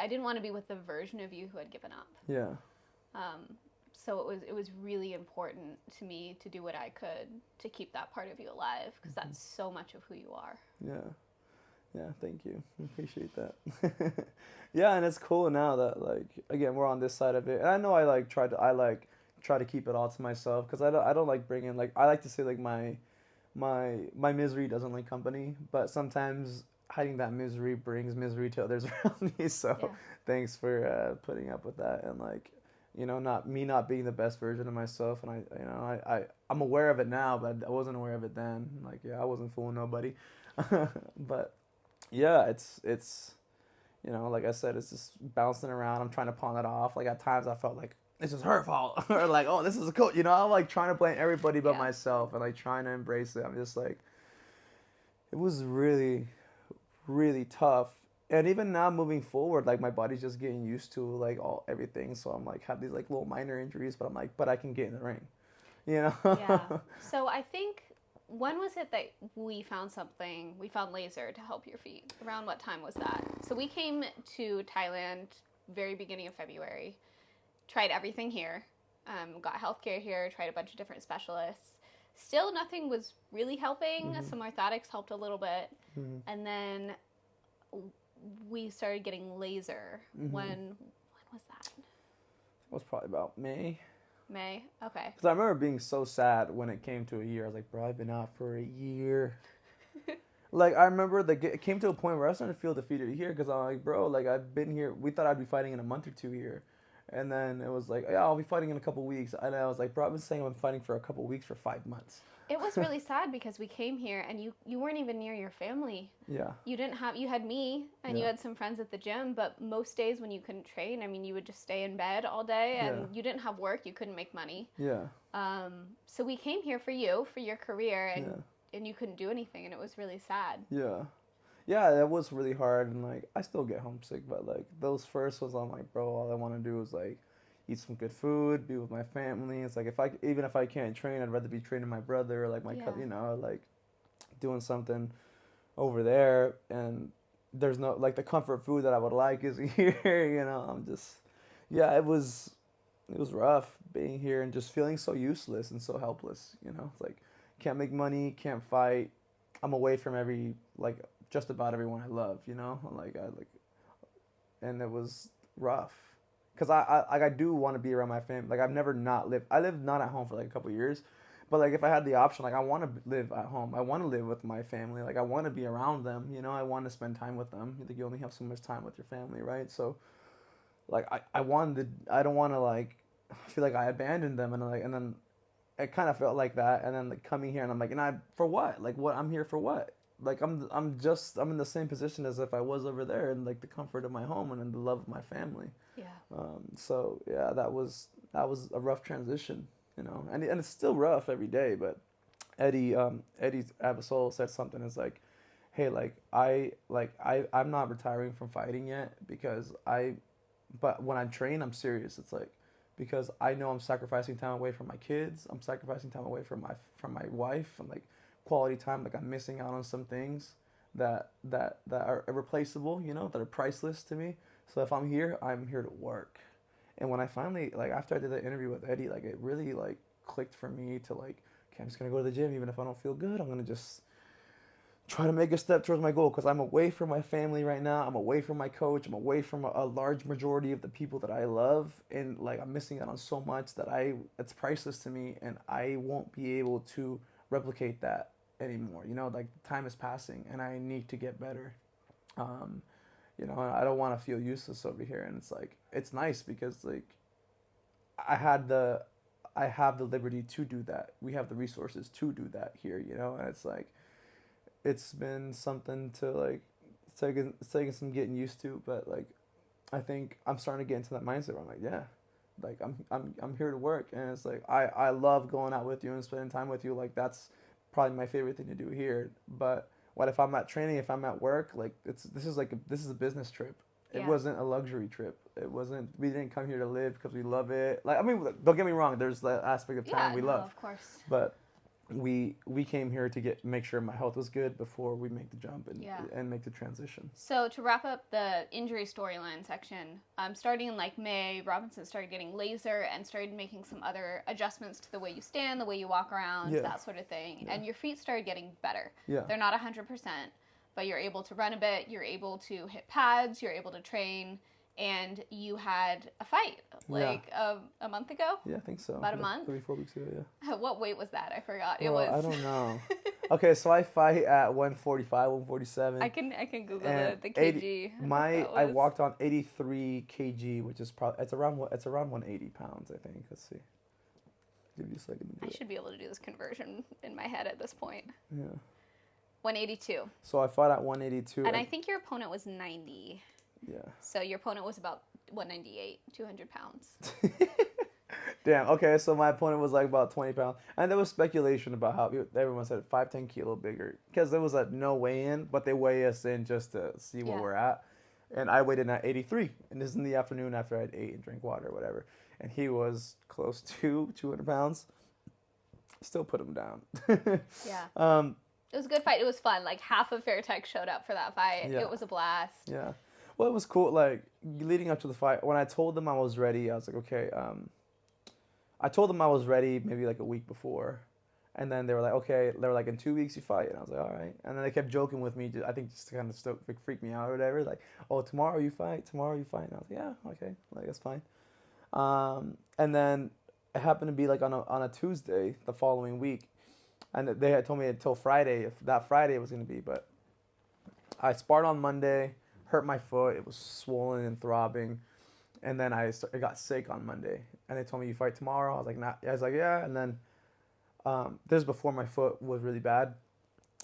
didn't want to be with the version of you who had given up. Yeah. So it was really important to me to do what I could to keep that part of you alive, because that's so much of who you are. Yeah. Yeah, thank you. I appreciate that. Yeah, and it's cool now that like again we're on this side of it. And I know I try to keep it all to myself, because I don't like bringing like I like to say like my misery doesn't like company, but sometimes hiding that misery brings misery to others around me. So Yeah. thanks for putting up with that, and like you know not being the best version of myself, and I'm aware of it now, but I wasn't aware of it then. Like yeah, I wasn't fooling nobody. But yeah, it's you know, like I said, it's just bouncing around. I'm trying to pawn it off. Like at times I felt like this is her fault, or like oh this is a coach. You know, I'm like trying to blame everybody but Yeah. myself, and like trying to embrace it. I'm just like, it was really, really tough. And even now moving forward, like my body's just getting used to like everything. So I'm like have these like little minor injuries, but I'm like, but I can get in the ring, you know. Yeah. So I think, when was it that we found laser to help your feet? Around what time was that? So we came to Thailand very beginning of February, tried everything here, got healthcare here, tried a bunch of different specialists. Still nothing was really helping. Some orthotics helped a little bit. And then we started getting laser. When was that? It was probably about May. May? Okay. Because I remember being so sad when it came to a year. I was like, bro, I've been out for a year. Like, I remember it came to a point where I was starting to feel defeated here, because I'm like, bro, like, I've been here. We thought I'd be fighting in a month or two here. And then it was like, yeah, I'll be fighting in a couple weeks. And I was like, bro, I've been saying I'm fighting for a couple weeks for 5 months. It was really sad because we came here and you weren't even near your family. Yeah. You had me and you had some friends at the gym, but most days when you couldn't train, I mean, you would just stay in bed all day, and you didn't have work, you couldn't make money. Yeah. So we came here for your career, and you couldn't do anything, and it was really sad. Yeah. Yeah, that was really hard, and like I still get homesick, but like those first ones, I'm like, bro, all I want to do is like eat some good food, be with my family. It's like even if I can't train, I'd rather be training my brother or like my you know, like doing something over there. And there's no like the comfort food that I would like is here. You know, I'm just it was rough being here and just feeling so useless and so helpless. You know, it's like can't make money, can't fight. I'm away from just about everyone I love. You know, and it was rough. Because I do want to be around my family. Like, I've never not lived. I lived not at home for, like, a couple of years. But, like, if I had the option, like, I want to live at home. I want to live with my family. Like, I want to be around them, you know? I want to spend time with them. I think you only have so much time with your family, right? So, like, I don't want to, like, feel like I abandoned them. And then it kind of felt like that. And then, like, coming here, and I'm like, for what? Like, what? I'm here for what? Like, I'm in the same position as if I was over there, and like the comfort of my home and in the love of my family. Yeah. So yeah, that was a rough transition, you know, and it's still rough every day. But Eddie Abasol said something. It's like, hey, I'm not retiring from fighting yet, but when I train, I'm serious. It's like, because I know I'm sacrificing time away from my kids. I'm sacrificing time away from my wife, and like quality time. Like I'm missing out on some things that are irreplaceable, you know, that are priceless to me. So if I'm here to work. And when I finally, like, after I did that interview with Eddie, like, it really, like, clicked for me to, like, okay, I'm just going to go to the gym. Even if I don't feel good, I'm going to just try to make a step towards my goal, because I'm away from my family right now. I'm away from my coach. I'm away from a large majority of the people that I love. And, like, I'm missing out on so much that it's priceless to me, and I won't be able to replicate that anymore. You know, like, time is passing, and I need to get better. You know, I don't want to feel useless over here. And it's like, it's nice because like I have the liberty to do that. We have the resources to do that here, you know. And it's like, it's been something to like It's taking some getting used to, but like, I think I'm starting to get into that mindset where I'm like, yeah, like I'm here to work, and it's like I love going out with you and spending time with you. Like that's probably my favorite thing to do here. But what if I'm at training? If I'm at work, like this is a business trip. It Yeah. wasn't a luxury trip. It wasn't. We didn't come here to live because we love it. Like I mean, don't get me wrong. There's that aspect of town Yeah, we no, love, of course. but we came here to make sure my health was good before we make the jump Yeah. and make the transition. So to wrap up the injury storyline section, starting in like May, Robinson started getting laser and started making some other adjustments to the way you stand, the way you walk around, Yeah. that sort of thing. Yeah. And your feet started getting better. Yeah. They're not 100%, but you're able to run a bit, you're able to hit pads, you're able to train, and you had a fight like a month ago? Yeah, I think so. About a like month? 3-4 weeks ago, yeah. What weight was that? I forgot. Well, It was. I don't know. Okay, so I fight at 145, 147. I can Google and the kg. I walked on 83 kg, which is probably it's around 180 pounds, I think. Let's see. Give you a second to do I it. should be able to do this conversion in my head at this point. Yeah. 182. So I fought at 182. And I think your opponent was 90. Yeah. So your opponent was about 198, 200 pounds. Damn. Okay, so my opponent was like about 20 pounds, and there was speculation about how everyone said 5-10 kilo bigger because there was no weigh-in, but they weigh us in just to see where we're at, and I weighed in at 83, and this is in the afternoon after I'd ate and drank water or whatever, and he was close to 200 pounds. Still put him down. Yeah. It was a good fight. It was fun. Like half of Fairtex showed up for that fight. Yeah. It was a blast. Yeah. Well, it was cool. Like leading up to the fight, when I told them I was ready, I was like, okay. I told them I was ready maybe like a week before, and then they were like, okay. They were like, in 2 weeks you fight, and I was like, all right. And then they kept joking with me. I think just to kind of freak me out or whatever. Like, oh, tomorrow you fight. Tomorrow you fight. And I was like, yeah, okay, like that's fine. And then it happened to be like on a Tuesday the following week, and they had told me until Friday if that Friday it was gonna be, but I sparred on Monday, hurt my foot. It was swollen and throbbing. And then I got sick on Monday. And they told me, you fight tomorrow? I was like, nah. I was like, yeah. And then this is before my foot was really bad.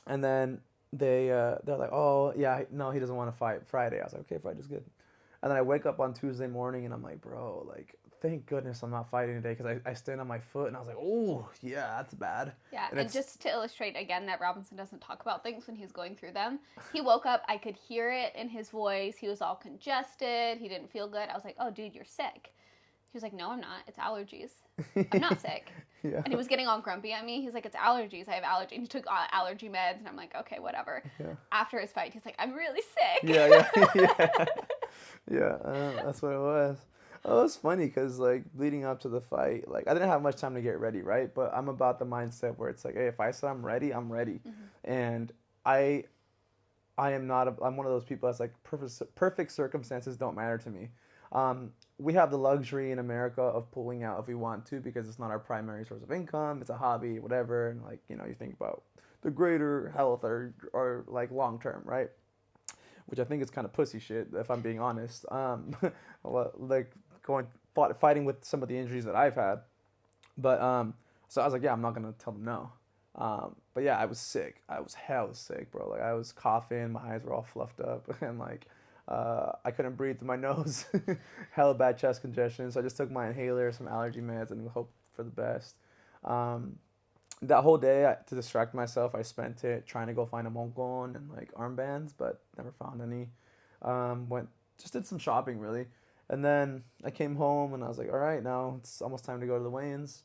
And then they're like, oh, yeah, no, he doesn't want to fight Friday. I was like, okay, Friday's good. And then I wake up on Tuesday morning and I'm like, bro, like, thank goodness I'm not fighting today because I stand on my foot and I was like, oh, yeah, that's bad. Yeah, And just to illustrate again that Robinson doesn't talk about things when he's going through them, he woke up, I could hear it in his voice, he was all congested, he didn't feel good. I was like, oh, dude, you're sick. He was like, no, I'm not. It's allergies. I'm not sick. Yeah. And he was getting all grumpy at me. He's like, it's allergies. I have allergies. And he took allergy meds, and I'm like, okay, whatever. Yeah. After his fight, he's like, I'm really sick. Yeah. Yeah, that's what it was. Oh, it's funny because like leading up to the fight, like I didn't have much time to get ready, right? But I'm about the mindset where it's like, hey, if I said I'm ready, I'm ready, and I am not. I'm one of those people that's like perfect circumstances don't matter to me. We have the luxury in America of pulling out if we want to because it's not our primary source of income. It's a hobby, whatever, and like you think about the greater health or like long term, right? Which I think is kind of pussy shit, if I'm being honest. Like fighting with some of the injuries that I've had. But, so I was like, yeah, I'm not going to tell them no. But yeah, I was sick. I was hell sick, bro. Like I was coughing, my eyes were all fluffed up, and like, I couldn't breathe through my nose. Hella bad chest congestion. So I just took my inhaler, some allergy meds, and hope for the best. That whole day, to distract myself, I spent it trying to go find a moncon and like armbands, but never found any. Just did some shopping really, and then I came home and I was like, all right, now it's almost time to go to the weigh-ins,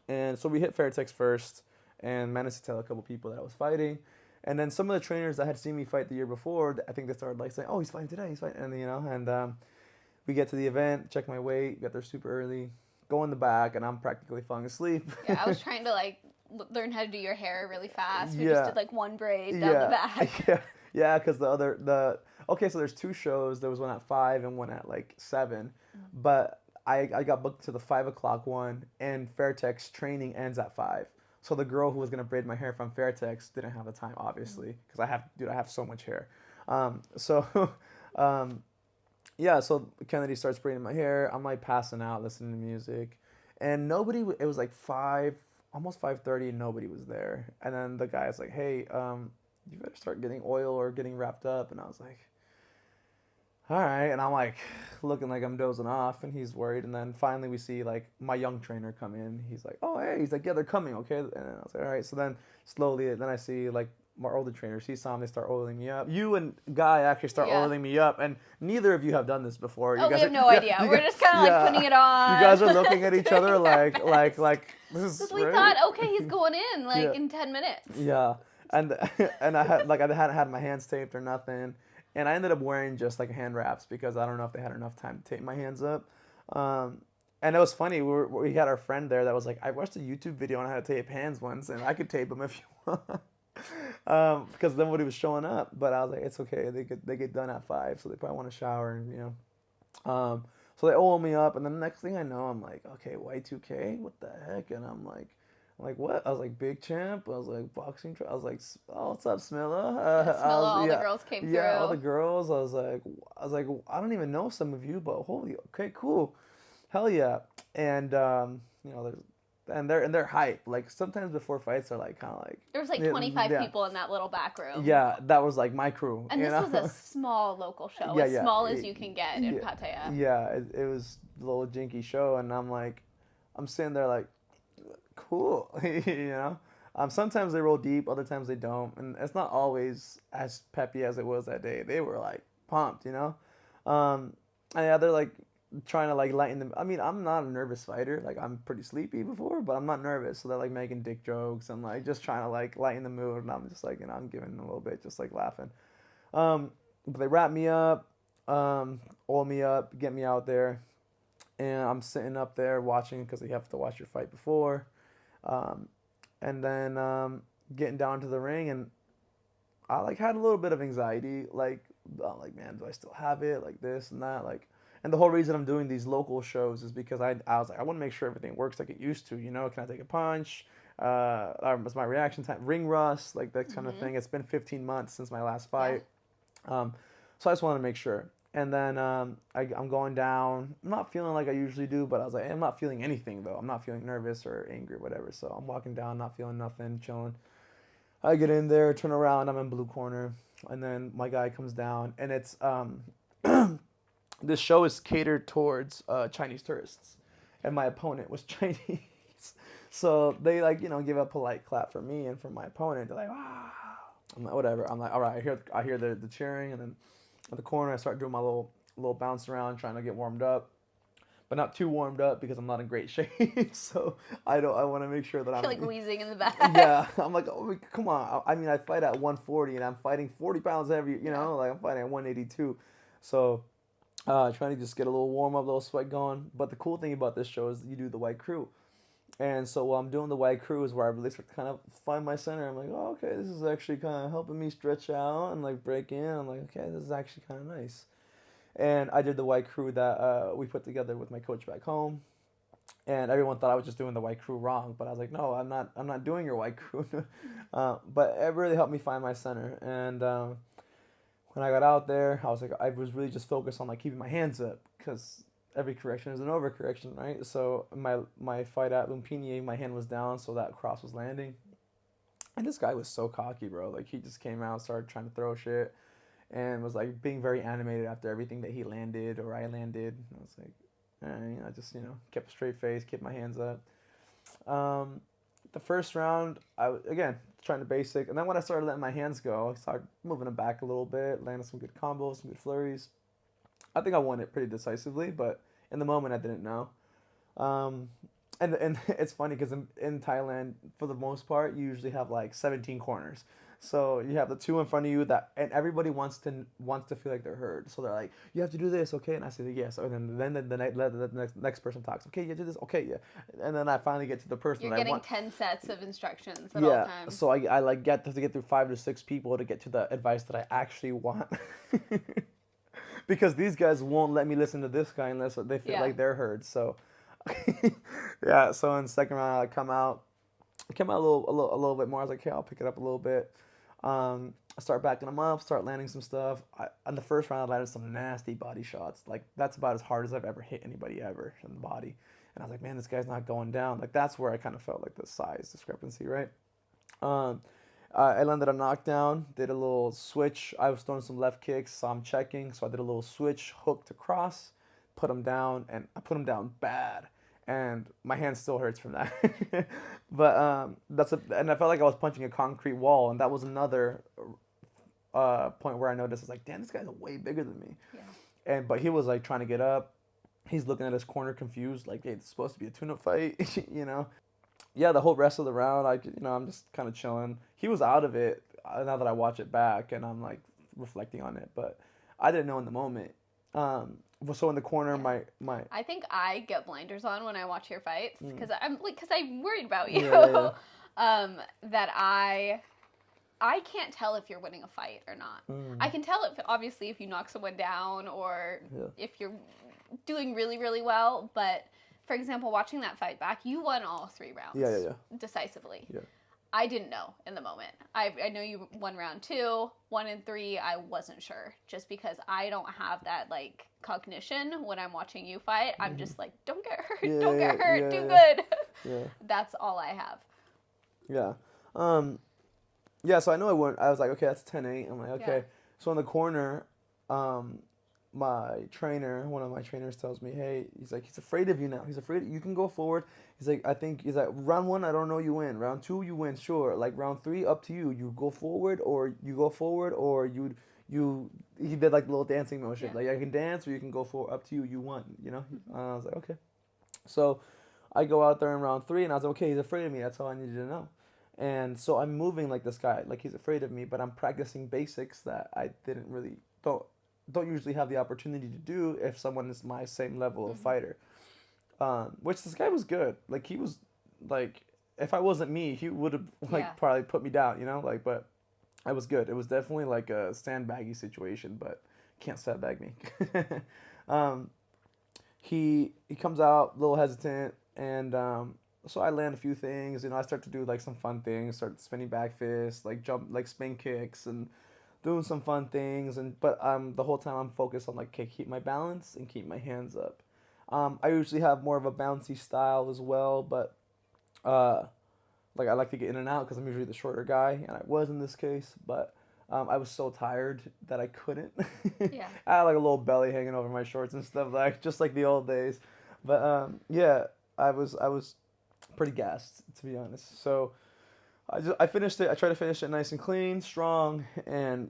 and so we hit Fairtex first, and managed to tell a couple people that I was fighting, and then some of the trainers that had seen me fight the year before, I think they started like saying, oh, he's fighting today, he's fighting, and we get to the event, check my weight, got there super early. Go in the back, and I'm practically falling asleep. Yeah, I was trying to like learn how to do your hair really fast. We just did like one braid down the back. Yeah, because so there's two shows. There was one at 5 and one at like 7, but I got booked to the 5 o'clock one, and Fairtex training ends at 5. So the girl who was gonna braid my hair from Fairtex didn't have the time, obviously, because I have so much hair. Yeah, so Kennedy starts braiding my hair. I'm like passing out, listening to music, and it was like 5, almost 5:30, and nobody was there. And then the guy's like, hey, you better start getting oil or getting wrapped up. And I was like, all right. And I'm like looking like I'm dozing off, and he's worried. And then finally we see like my young trainer come in. He's like, oh, hey. He's like, yeah, they're coming, okay? And I was like, all right. So then slowly, then I see like my older trainers. He saw them. They start oiling me up. You and Guy actually start oiling me up, and neither of you have done this before. You Oh, guys we have no idea. We're just kind of like putting it on. You guys are looking at each other like this is. Because we right? thought, okay, he's going in like in 10 minutes. Yeah, and I hadn't had my hands taped or nothing, and I ended up wearing just like hand wraps because I don't know if they had enough time to tape my hands up. And it was funny. We had our friend there that was like, I watched a YouTube video on how to tape hands once, and I could tape them if you want. Because nobody was showing up, but I was like, it's okay. They get done at 5, so they probably want to shower, and so they oil me up, and then the next thing I know, I'm like, okay, Y2K, what the heck? And I'm like what? I was like, Big Champ. I was like, boxing. I was like, oh, what's up, Smilla? Smilla, all the girls came through. Yeah, all the girls. I was like, I don't even know some of you, but holy, okay, cool, hell yeah. And they're hype. Like sometimes before fights, they're like kind of like there was like 25 people in that little back room. Yeah, that was like my crew. And this was a small local show, as small as you can get in Pattaya. Yeah, it was a little jinky show, and I'm sitting there like, cool, Sometimes they roll deep, other times they don't, and it's not always as peppy as it was that day. They were like pumped, and yeah, they're like trying to like lighten them. I mean, I'm not a nervous fighter. Like I'm pretty sleepy before, but I'm not nervous. So they're like making dick jokes and like just trying to like lighten the mood, and I'm just like I'm giving them a little bit, just like laughing. But they wrap me up, oil me up, get me out there, and I'm sitting up there watching because you have to watch your fight before. And then getting down to the ring, and I like had a little bit of anxiety, like I'm like, man, do I still have it, like this and that, like, and the whole reason I'm doing these local shows is because I was like, I want to make sure everything works like it used to, can I take a punch, what's my reaction time, ring rust, like that kind of thing. It's been 15 months since my last fight, so I just wanted to make sure. And then I'm going down. I'm not feeling like I usually do, but I was like, I'm not feeling anything, though. I'm not feeling nervous or angry or whatever. So I'm walking down, not feeling nothing, chilling. I get in there, turn around, I'm in blue corner. And then my guy comes down. And it's, this show is catered towards Chinese tourists. And my opponent was Chinese. So they, like, give a polite clap for me and for my opponent. They're like, wow. I'm like, whatever. I'm like, all right, I hear the cheering, and then at the corner, I start doing my little bounce around, trying to get warmed up, but not too warmed up because I'm not in great shape. So I want to make sure that I'm like wheezing in the back. Yeah, I'm like, oh, come on. I mean, I fight at 140, and I'm fighting 40 pounds heavy. Like I'm fighting at 182. So trying to just get a little warm up, a little sweat going. But the cool thing about this show is you do the white crew. And so while I'm doing the white crew is where I really start to kind of find my center. I'm like, oh, okay, this is actually kind of helping me stretch out and like break in. I'm like, okay, this is actually kind of nice. And I did the white crew that we put together with my coach back home. And everyone thought I was just doing the white crew wrong, but I was like, no, I'm not doing your white crew. But it really helped me find my center. And when I got out there, I was really just focused on like keeping my hands up, because every correction is an overcorrection, right? So my fight at Lumpini, my hand was down, so that cross was landing. And this guy was so cocky, bro. Like, he just came out, started trying to throw shit, and was like being very animated after everything that he landed or I landed. And I was like, all right, I just, kept a straight face, kept my hands up. The first round, I was, again, trying to basic. And then when I started letting my hands go, I started moving them back a little bit, landing some good combos, some good flurries. I think I won it pretty decisively, but in the moment I didn't know. And it's funny because in Thailand, for the most part, you usually have like 17 corners. So you have the two in front of you and everybody wants to feel like they're heard. So they're like, you have to do this, okay? And I say yes. And then the next person talks. Okay, you do this. Okay, yeah. And then I finally get to the person. You're getting 10 sets of instructions at all times. So I like get through 5 to 6 people to get to the advice that I actually want. Because these guys won't let me listen to this guy unless they feel like they're heard. So, yeah. So in the second round, I came out a little bit more. I was like, okay, I'll pick it up a little bit. I start backing them up, start landing some stuff. In the first round, I landed some nasty body shots. Like, that's about as hard as I've ever hit anybody ever in the body. And I was like, man, this guy's not going down. Like, that's where I kind of felt like the size discrepancy, right? I landed a knockdown, did a little switch. I was throwing some left kicks, so I'm checking. So I did a little switch, hooked across, put him down, and I put him down bad. And my hand still hurts from that. But and I felt like I was punching a concrete wall, and that was another point where I noticed, I was like, damn, this guy's way bigger than me. Yeah. But he was like trying to get up. He's looking at his corner confused, like, hey, it's supposed to be a tune-up fight, you know? Yeah, the whole rest of the round, I'm just kind of chilling. He was out of it now that I watch it back, and I'm like reflecting on it, but I didn't know in the moment. So in the corner, Yeah. my I think I get blinders on when I watch your fights because I'm worried about you. Yeah. That I can't tell if you're winning a fight or not. I can tell if you knock someone down or if you're doing really, really well. But for example, watching that fight back, you won all 3 rounds decisively. Yeah. I didn't know in the moment. I know you won round 2, 1 and 3. I wasn't sure just because I don't have that like cognition when I'm watching you fight. I'm just like, don't get hurt, don't get hurt, do good. Yeah. That's all I have. Yeah. So I know I won. I was like, okay, that's 10-8. I'm like, okay. Yeah. So in the corner, one of my trainers tells me, hey, he's like, he's afraid of you now. He's afraid you can go forward. He's like, he's like, round 1, I don't know, you win. Round 2, you win, sure. Like round 3, up to you. You go forward or he did like a little dancing motion. Yeah. Like I can dance or you can go forward, up to you, you won, you know? I was like, okay. So I go out there in round 3 and I was like, okay, he's afraid of me. That's all I needed to know. And so I'm moving like this guy, like he's afraid of me, but I'm practicing basics that I don't usually have the opportunity to do if someone is my same level of fighter. Which this guy was good. Like he was like, if I wasn't me, he would have probably put me down, you know? Like, but I was good. It was definitely like a sandbaggy situation, but can't sandbag me. He comes out a little hesitant, and so I land a few things. I start to do like some fun things, start spinning back fists, like jump, like spin kicks, and doing some fun things. But the whole time I'm focused on like, okay, keep my balance and keep my hands up. I usually have more of a bouncy style as well, but like I like to get in and out because I'm usually the shorter guy, and I was in this case, but. I was so tired that I couldn't. Yeah. I had like a little belly hanging over my shorts and stuff, like just like the old days. But I was pretty gassed, to be honest. So I finished it. I tried to finish it nice and clean, strong, and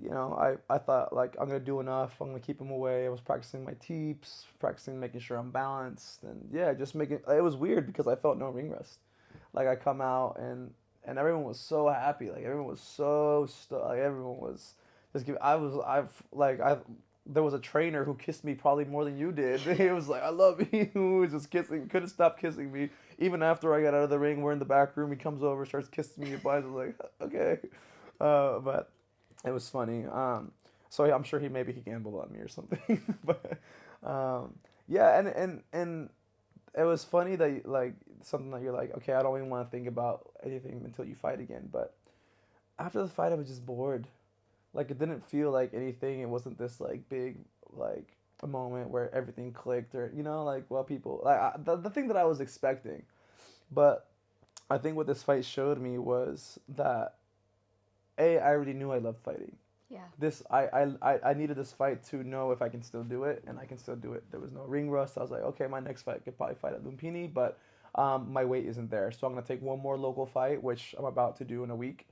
I thought like I'm gonna do enough. I'm gonna keep him away. I was practicing my teeps, practicing making sure I'm balanced, and just making. It was weird because I felt no ring rust. Like I come out and everyone was so happy. Like everyone was everyone was just giving. There was a trainer who kissed me probably more than you did. He was like, "I love you." He was just kissing. Couldn't stop kissing me. Even after I got out of the ring, we're in the back room. He comes over, starts kissing me goodbye. I was like, okay, but it was funny. So I'm sure maybe he gambled on me or something. But and it was funny that like something that you're like, okay, I don't even want to think about anything until you fight again. But after the fight, I was just bored. Like it didn't feel like anything. It wasn't this like big like a moment where everything clicked or people like the thing that I was expecting. But I think what this fight showed me was that I already knew I loved fighting. Yeah. I needed this fight to know if I can still do it, and I can still do it. There was no ring rust. I was like, okay, my next fight I could probably fight at Lumpini, but my weight isn't there. So I'm gonna take one more local fight, which I'm about to do in a week,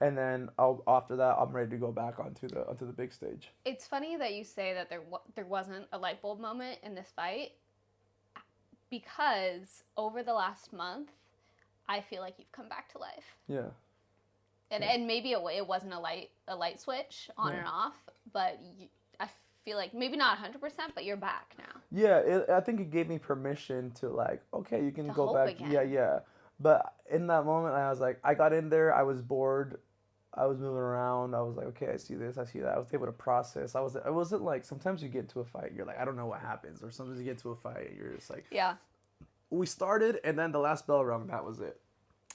and then after that I'm ready to go back onto the big stage. It's funny that you say that there wasn't a light bulb moment in this fight, because over the last month, I feel like you've come back to life. Yeah. And maybe it wasn't a light switch on and off, but I feel like maybe not 100%, but you're back now. Yeah, I think it gave me permission to like, okay, you can to go hope back. Again. Yeah. But in that moment, I was like, I got in there, I was bored, I was moving around, I was like, okay, I see this, I see that. I was able to process. I wasn't like, sometimes you get into a fight, you're like, I don't know what happens, or sometimes you get into a fight, you're just like, yeah. We started, and then the last bell rung, that was it.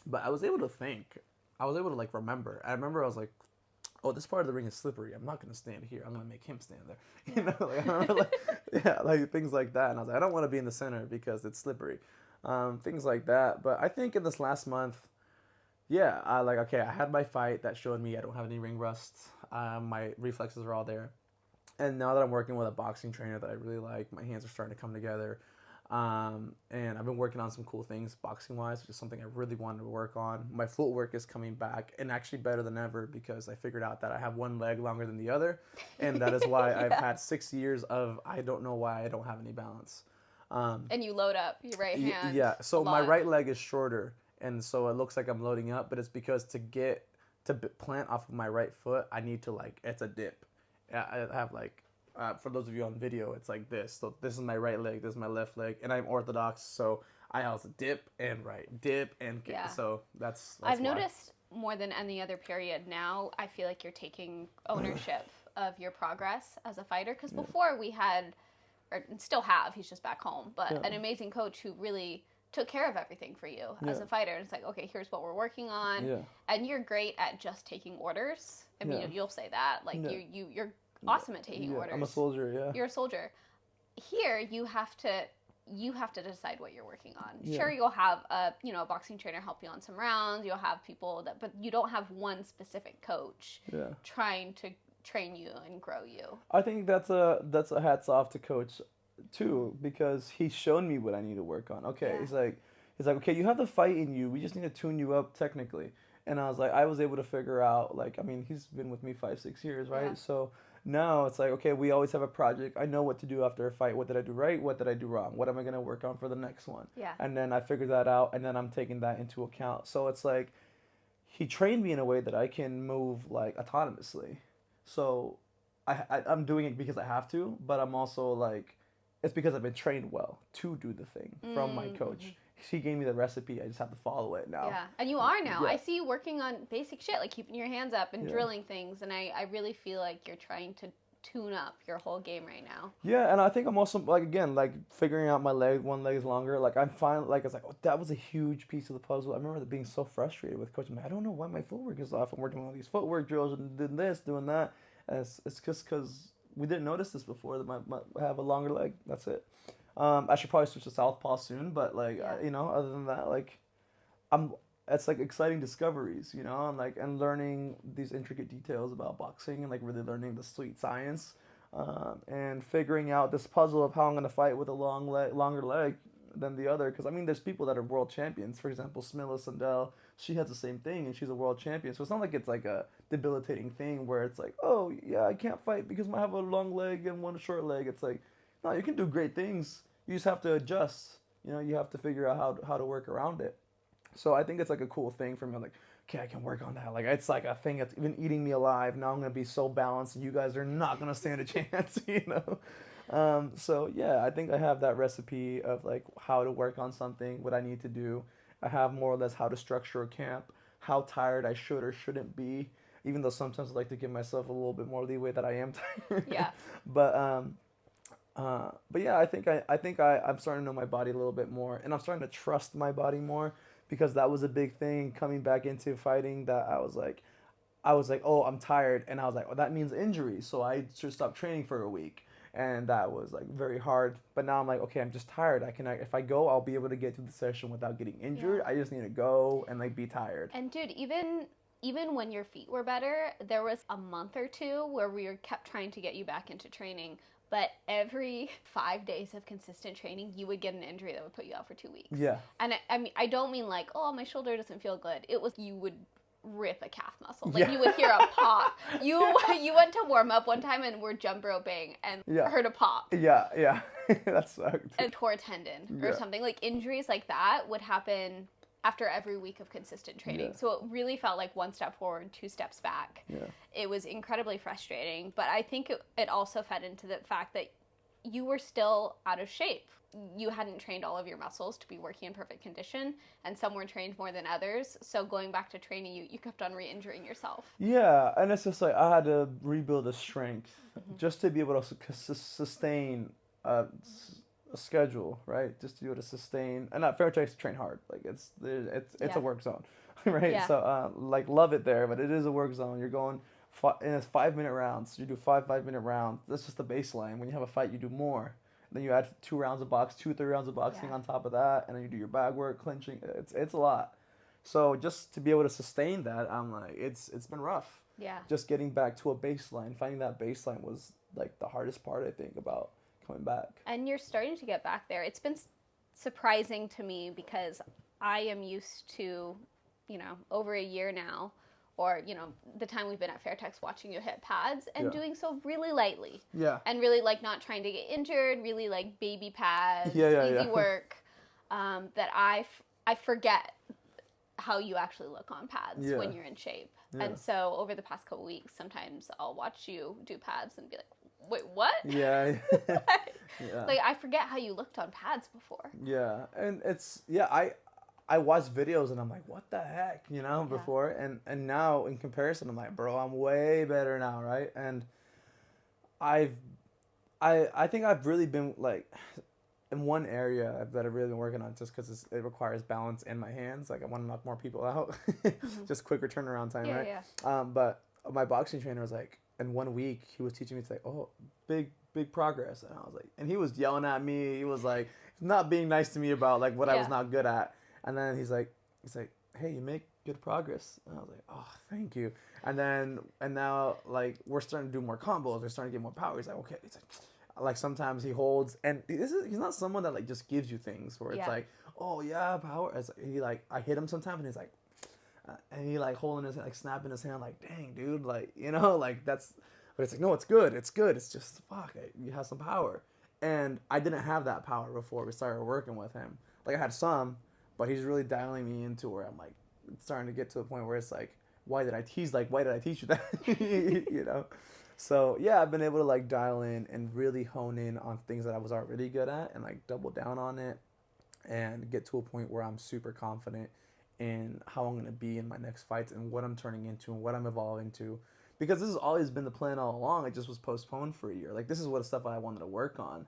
But I was able to think. I was able to like remember. I remember I was like, oh, this part of the ring is slippery. I'm not gonna stand here. I'm gonna make him stand there. Like I remember like things like that. And I was like, I don't want to be in the center because it's slippery. Things like that. But I think in this last month, yeah, I had my fight that showed me I don't have any ring rust. My reflexes are all there. And now that I'm working with a boxing trainer that I really like, my hands are starting to come together. And I've been working on some cool things boxing wise, which is something I really wanted to work on. My footwork is coming back and actually better than ever because I figured out that I have one leg longer than the other. And that is why I've had 6 years of I don't know why I don't have any balance. And you load up your right hand. Yeah, so my right leg is shorter. And so it looks like I'm loading up, but it's because to plant off of my right foot, I need to it's a dip. I have for those of you on video, it's like this. So this is my right leg, this is my left leg, and I'm orthodox, so I also dip and right, dip and kick. Yeah. So that's I've noticed more than any other period now, I feel like you're taking ownership of your progress as a fighter, because before we had, or still have, he's just back home, but an amazing coach who really took care of everything for you as a fighter. And it's like, okay, here's what we're working on. Yeah. And you're great at just taking orders. I mean, you'll say that. You're awesome at taking orders. I'm a soldier, You're a soldier. Here, you have to decide what you're working on. Yeah. Sure, you'll have a boxing trainer help you on some rounds. You'll have people but you don't have one specific coach trying to train you and grow you. I think that's a hats off to coach too, because he's shown me what I need to work on. Okay, he's like, okay, you have the fight in you. We just need to tune you up technically. And I was able to figure out, he's been with me 5-6 years, right? Yeah. So now it's like, okay, we always have a project. I know what to do after a fight. What did I do right? What did I do wrong? What am I going to work on for the next one? Yeah. And then I figured that out, and then I'm taking that into account. So it's like, he trained me in a way that I can move autonomously. So I'm doing it because I have to, but I'm also it's because I've been trained well to do the thing from my coach. Mm-hmm. He gave me the recipe. I just have to follow it now. Yeah, and you are now. Yeah. I see you working on basic shit, like keeping your hands up and drilling things, and I really feel like you're trying to tune up your whole game right now. Yeah, and I think I'm also, figuring out my leg, one leg is longer. I'm fine, it's like, oh, that was a huge piece of the puzzle. I remember being so frustrated with coach. I don't know why my footwork is off. I'm working on all these footwork drills and doing this, doing that. And it's just because we didn't notice this before, that I have a longer leg. That's it. I should probably switch to southpaw soon, but other than that, it's exciting discoveries, and learning these intricate details about boxing and really learning the sweet science, and figuring out this puzzle of how I'm gonna fight with a longer leg than the other. Because there's people that are world champions. For example, Smilla Sundell, she has the same thing, and she's a world champion. So it's not like it's a debilitating thing where it's like, oh yeah, I can't fight because I have a long leg and one short leg. It's like, no, you can do great things. You just have to adjust. You have to figure out how to work around it. So I think it's a cool thing for me. Okay, I can work on that. It's a thing that's been eating me alive. Now I'm gonna be so balanced, and you guys are not gonna stand a chance. So yeah, I think I have that recipe of how to work on something, what I need to do. I have more or less how to structure a camp, how tired I should or shouldn't be. Even though sometimes I like to give myself a little bit more leeway that I am tired. Yeah. But yeah, I think I'm starting to know my body a little bit more, and I'm starting to trust my body more, because that was a big thing coming back into fighting, that I was like, oh, I'm tired, and I was like, oh, that means injury, so I should stop training for a week, and that was very hard. But now I'm like, okay, I'm just tired. If I go, I'll be able to get through the session without getting injured. Yeah. I just need to go and be tired. And dude, even when your feet were better, there was a month or two where we kept trying to get you back into training. But every 5 days of consistent training, you would get an injury that would put you out for 2 weeks. Yeah. And I don't mean oh, my shoulder doesn't feel good. It was you would rip a calf muscle. You would hear a pop. You went to warm up one time and were jump roping and heard a pop. Yeah. That sucked. And tore a tendon or something. Injuries like that would happen after every week of consistent training. Yeah. So it really felt like one step forward, 2 steps back. Yeah. It was incredibly frustrating, but I think it also fed into the fact that you were still out of shape. You hadn't trained all of your muscles to be working in perfect condition, and some were trained more than others. So going back to training, you kept on re-injuring yourself. Yeah, and it's just I had to rebuild the strength just to be able to sustain a schedule, right? Just to be able to sustain, and not fair to train hard. It's a work zone, right? Yeah. So love it there, but it is a work zone. You're going and it's 5-minute rounds. You do 5-minute rounds. That's just the baseline. When you have a fight, you do more. Then you add 2 rounds of boxing on top of that, and then you do your bag work, clinching. It's a lot. So just to be able to sustain that, I'm like, it's been rough. Yeah. Just getting back to a baseline, finding that baseline was like the hardest part, I think, about coming back. And you're starting to get back there. It's been surprising to me because I am used to, over a year now, or, the time we've been at Fairtex watching you hit pads and doing so really lightly. Yeah. And really like not trying to get injured, really like baby pads, easy work, that I forget how you actually look on pads when you're in shape. Yeah. And so over the past couple weeks, sometimes I'll watch you do pads and be like, wait, what? Yeah. Like, I forget how you looked on pads before. Yeah. And I watch videos and I'm like, what the heck, before. And now in comparison, I'm like, bro, I'm way better now, right? And I think I've really been like, in one area that I've really been working on, just because it requires balance in my hands. Like, I want to knock more people out. Just quicker turnaround time, right? Yeah. But my boxing trainer was like, in 1 week, he was teaching me to like, oh, big progress. And I was like, and he was yelling at me. He was like, not being nice to me about like what I was not good at. And then he's like, hey, you make good progress. And I was like, oh, thank you. And now like we're starting to do more combos. We're starting to get more power. He's like, okay. He's like sometimes he holds, and he's not someone that like just gives you things where it's like, oh yeah, power. It's like I hit him sometimes and he's like, and he like holding his like snapping his hand like, dang dude, like like that's, but it's like, no, it's good, it's just fuck it, you have some power. And I didn't have that power before we started working with him. Like I had some, but he's really dialing me into where I'm like starting to get to a point where it's like, why did I teach you that? So yeah, I've been able to like dial in and really hone in on things that I was already good at and like double down on it and get to a point where I'm super confident in how I'm going to be in my next fights and what I'm turning into and what I'm evolving to. Because this has always been the plan all along. It just was postponed for a year. Like, this is what stuff I wanted to work on.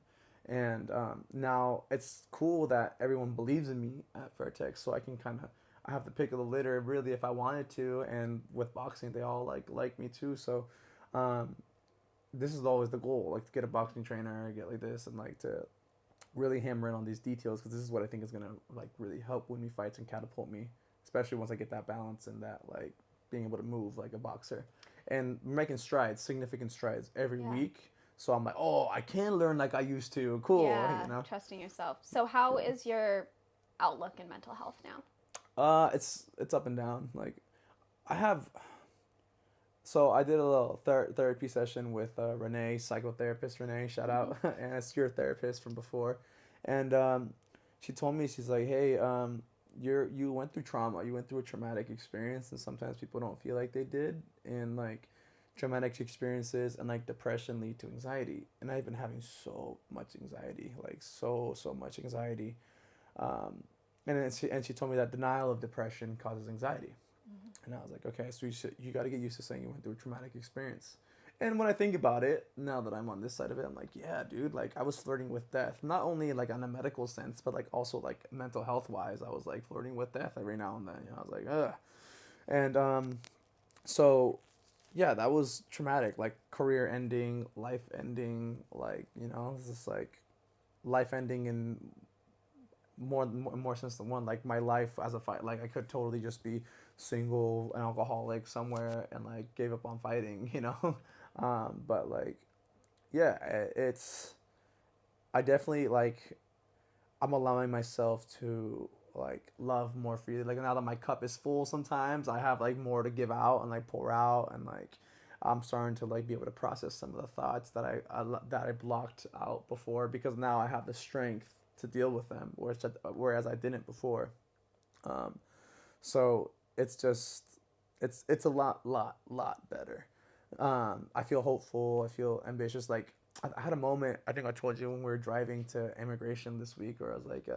And now it's cool that everyone believes in me at Fairtex, so I can I have the pick of the litter really if I wanted to. And with boxing, they all like me too. So this is always the goal, like to get a boxing trainer, get like this, and like to really hammer in on these details, because this is what I think is gonna like really help win me fights and catapult me, especially once I get that balance and that like being able to move like a boxer and making significant strides every week. So I'm like, oh, I can learn like I used to. Cool, trusting yourself. So how is your outlook in mental health now? It's up and down. Like So I did a little therapy session with Renee, psychotherapist Renee, shout out, and it's your therapist from before, and she told me, she's like, hey, you went through trauma, you went through a traumatic experience, and sometimes people don't feel like they did, and like traumatic experiences and like depression lead to anxiety, and I've been having so much anxiety, like so much anxiety, and she told me that denial of depression causes anxiety. And I was like, okay, so you got to get used to saying you went through a traumatic experience. And when I think about it, now that I'm on this side of it, I'm like, yeah, dude, like I was flirting with death, not only like on a medical sense, but like also like mental health wise, I was like flirting with death every now and then. I was like, ugh. And so yeah, that was traumatic, like career ending, life ending, like, it's just like life ending in more sense than one. Like my life as a fight, like I could totally just be single, an alcoholic somewhere, and like gave up on fighting, but like, yeah, I definitely like, I'm allowing myself to like love more freely. Like now that my cup is full, sometimes I have like more to give out and like pour out, and like I'm starting to like be able to process some of the thoughts that I blocked out before, because now I have the strength to deal with them, whereas I didn't before. So it's just, it's a lot better. I feel hopeful. I feel ambitious. Like I had a moment, I think I told you when we were driving to immigration this week, where I was like,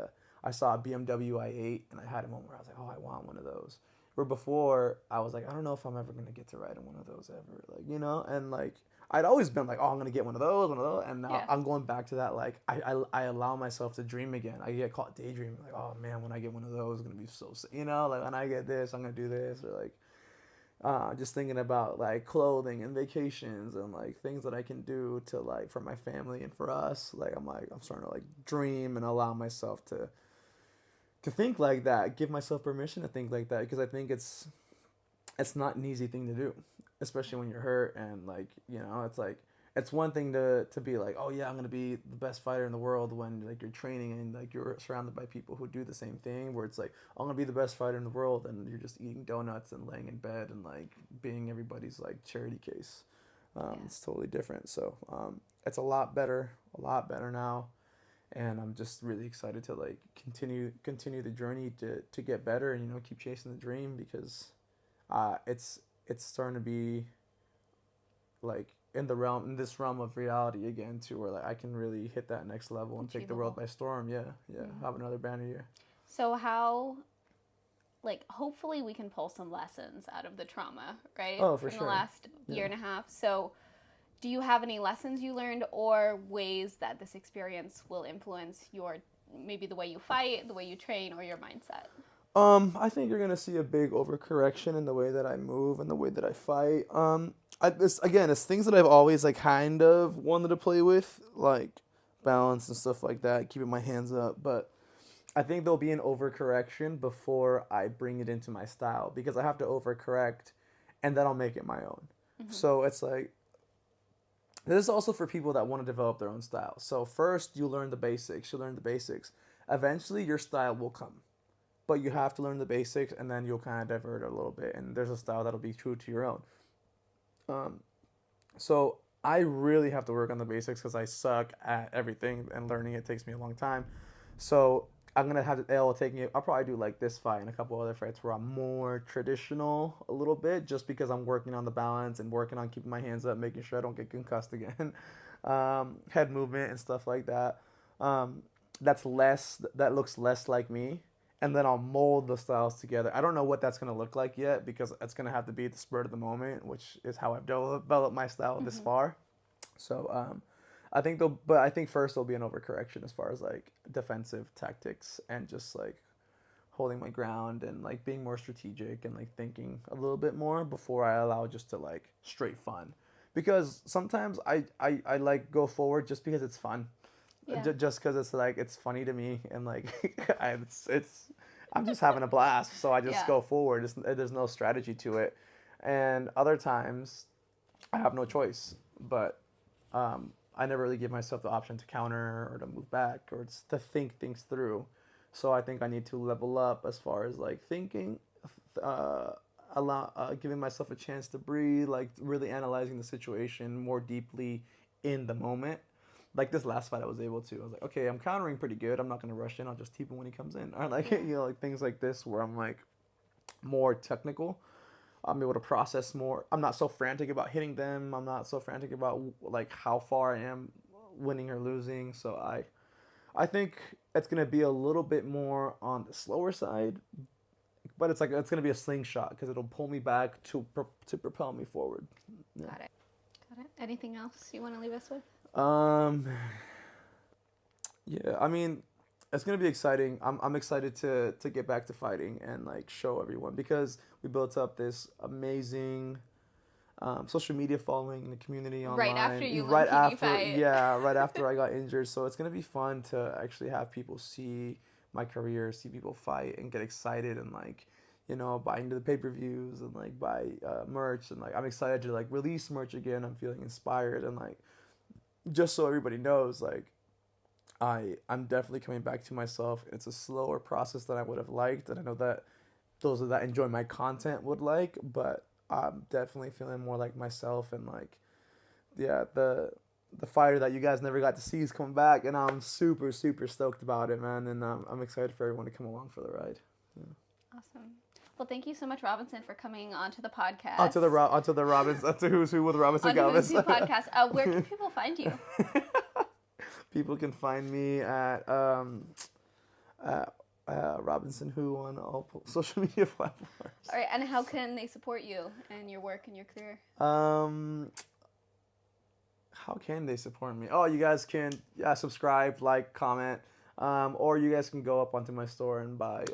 I saw a BMW i8, and I had a moment where I was like, oh, I want one of those. Where before I was like, I don't know if I'm ever gonna get to ride in one of those ever, like, and like I'd always been like, oh, I'm gonna get one of those, and now I'm going back to that. Like I allow myself to dream again. I get caught daydreaming, like, oh man, when I get one of those, it's gonna be so sick. Like when I get this, I'm gonna do this, or like just thinking about like clothing and vacations and like things that I can do to like for my family and for us. Like I'm starting to like dream and allow myself to to think like that, give myself permission to think like that, because I think it's not an easy thing to do, especially when you're hurt. And like, it's like, it's one thing to be like, oh yeah, I'm gonna be the best fighter in the world, when like you're training and like you're surrounded by people who do the same thing, where it's like, I'm gonna be the best fighter in the world, and you're just eating donuts and laying in bed and like being everybody's like charity case. It's totally different. So it's a lot better now, and I'm just really excited to like continue the journey to get better, and keep chasing the dream, because it's starting to be like in this realm of reality again too, where like I can really hit that next level and take the world by storm. Have another banner year. So how, like, hopefully we can pull some lessons out of the trauma, right? Oh, for From sure. the last year and a half. So do you have any lessons you learned, or ways that this experience will influence maybe the way you fight, the way you train, or your mindset? I think you're gonna see a big overcorrection in the way that I move and the way that I fight. It's things that I've always like kind of wanted to play with, like balance and stuff like that, keeping my hands up. But I think there'll be an overcorrection before I bring it into my style, because I have to overcorrect, and then I'll make it my own. Mm-hmm. So it's like, this is also for people that want to develop their own style. So first you learn the basics. Eventually your style will come. But you have to learn the basics, and then you'll kind of divert a little bit, and there's a style that'll be true to your own. So I really have to work on the basics, because I suck at everything, and learning it takes me a long time. So I'm gonna have to. I'll probably do like this fight and a couple other fights where I'm more traditional a little bit, just because I'm working on the balance and working on keeping my hands up, making sure I don't get concussed again, head movement and stuff like that. That looks less like me. And then I'll mold the styles together. I don't know what that's going to look like yet, because it's going to have to be at the spur of the moment, which is how I've developed my style this far. So I think first there'll be an overcorrection as far as like defensive tactics, and just like holding my ground, and like being more strategic, and like thinking a little bit more before I allow just to like straight fun. Because sometimes I like go forward just because it's fun. Yeah. Just because it's like, it's funny to me, and like I'm just having a blast, so I just go forward. There's no strategy to it. And other times I have no choice, but I never really give myself the option to counter or to move back or to think things through. So I think I need to level up as far as like thinking, giving myself a chance to breathe, like really analyzing the situation more deeply in the moment. Like this last fight I was able to. I was like, okay, I'm countering pretty good. I'm not going to rush in. I'll just keep him when he comes in. Or like, like things like this where I'm like more technical. I'm able to process more. I'm not so frantic about hitting them. I'm not so frantic about like how far I am winning or losing. So I think it's going to be a little bit more on the slower side. But it's going to be a slingshot, because it'll pull me back to propel me forward. Yeah. Got it. Anything else you want to leave us with? Yeah, I mean, it's gonna be exciting. I'm excited to get back to fighting and like show everyone, because we built up this amazing social media following in the community online. Right after you won TV fight. Yeah, right after I got injured. So it's gonna be fun to actually have people see my career, see people fight, and get excited, and like, buy into the pay-per-views, and like buy merch, and like I'm excited to like release merch again. I'm feeling inspired, and like, just so everybody knows, like, I'm definitely coming back to myself. It's a slower process than I would have liked, and I know that those that enjoy my content would like, but I'm definitely feeling more like myself, and like, yeah, the fighter that you guys never got to see is coming back, and I'm super, super stoked about it, man, and I'm excited for everyone to come along for the ride. Yeah. Awesome. Well, thank you so much, Robbinson, for coming onto the podcast. Onto Who's Who with Robbinson Galvez. Who's Who podcast. Where can people find you? People can find me at Robbinson Who on all social media platforms. All right, and how can they support you and your work and your career? How can they support me? Oh, you guys can subscribe, like, comment. Or you guys can go up onto my store and buy.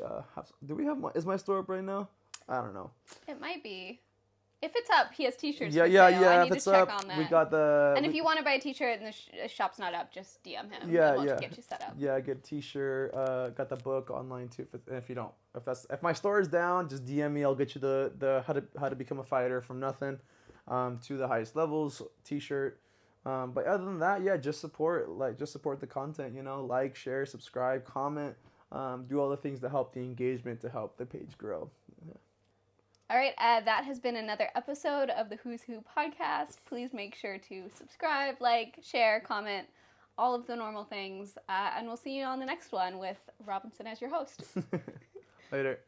Is my store up right now? I don't know. It might be. If it's up, he has t-shirts Yeah, for yeah, sale. yeah. I If need it's to check up, on that. we got the. And if you want to buy a t-shirt and the shop's not up, just DM him. Yeah, and we'll yeah. get you set up. Yeah, get a t-shirt. Got the book online too. If you don't, if my store is down, just DM me. I'll get you the how to become a fighter from nothing, to the highest levels t-shirt. But other than that, yeah, just support the content. Like, share, subscribe, comment, do all the things to help the engagement, to help the page grow. Yeah. All right, that has been another episode of the Who's Who podcast. Please make sure to subscribe, like, share, comment, all of the normal things. And we'll see you on the next one with Robinson as your host. Later.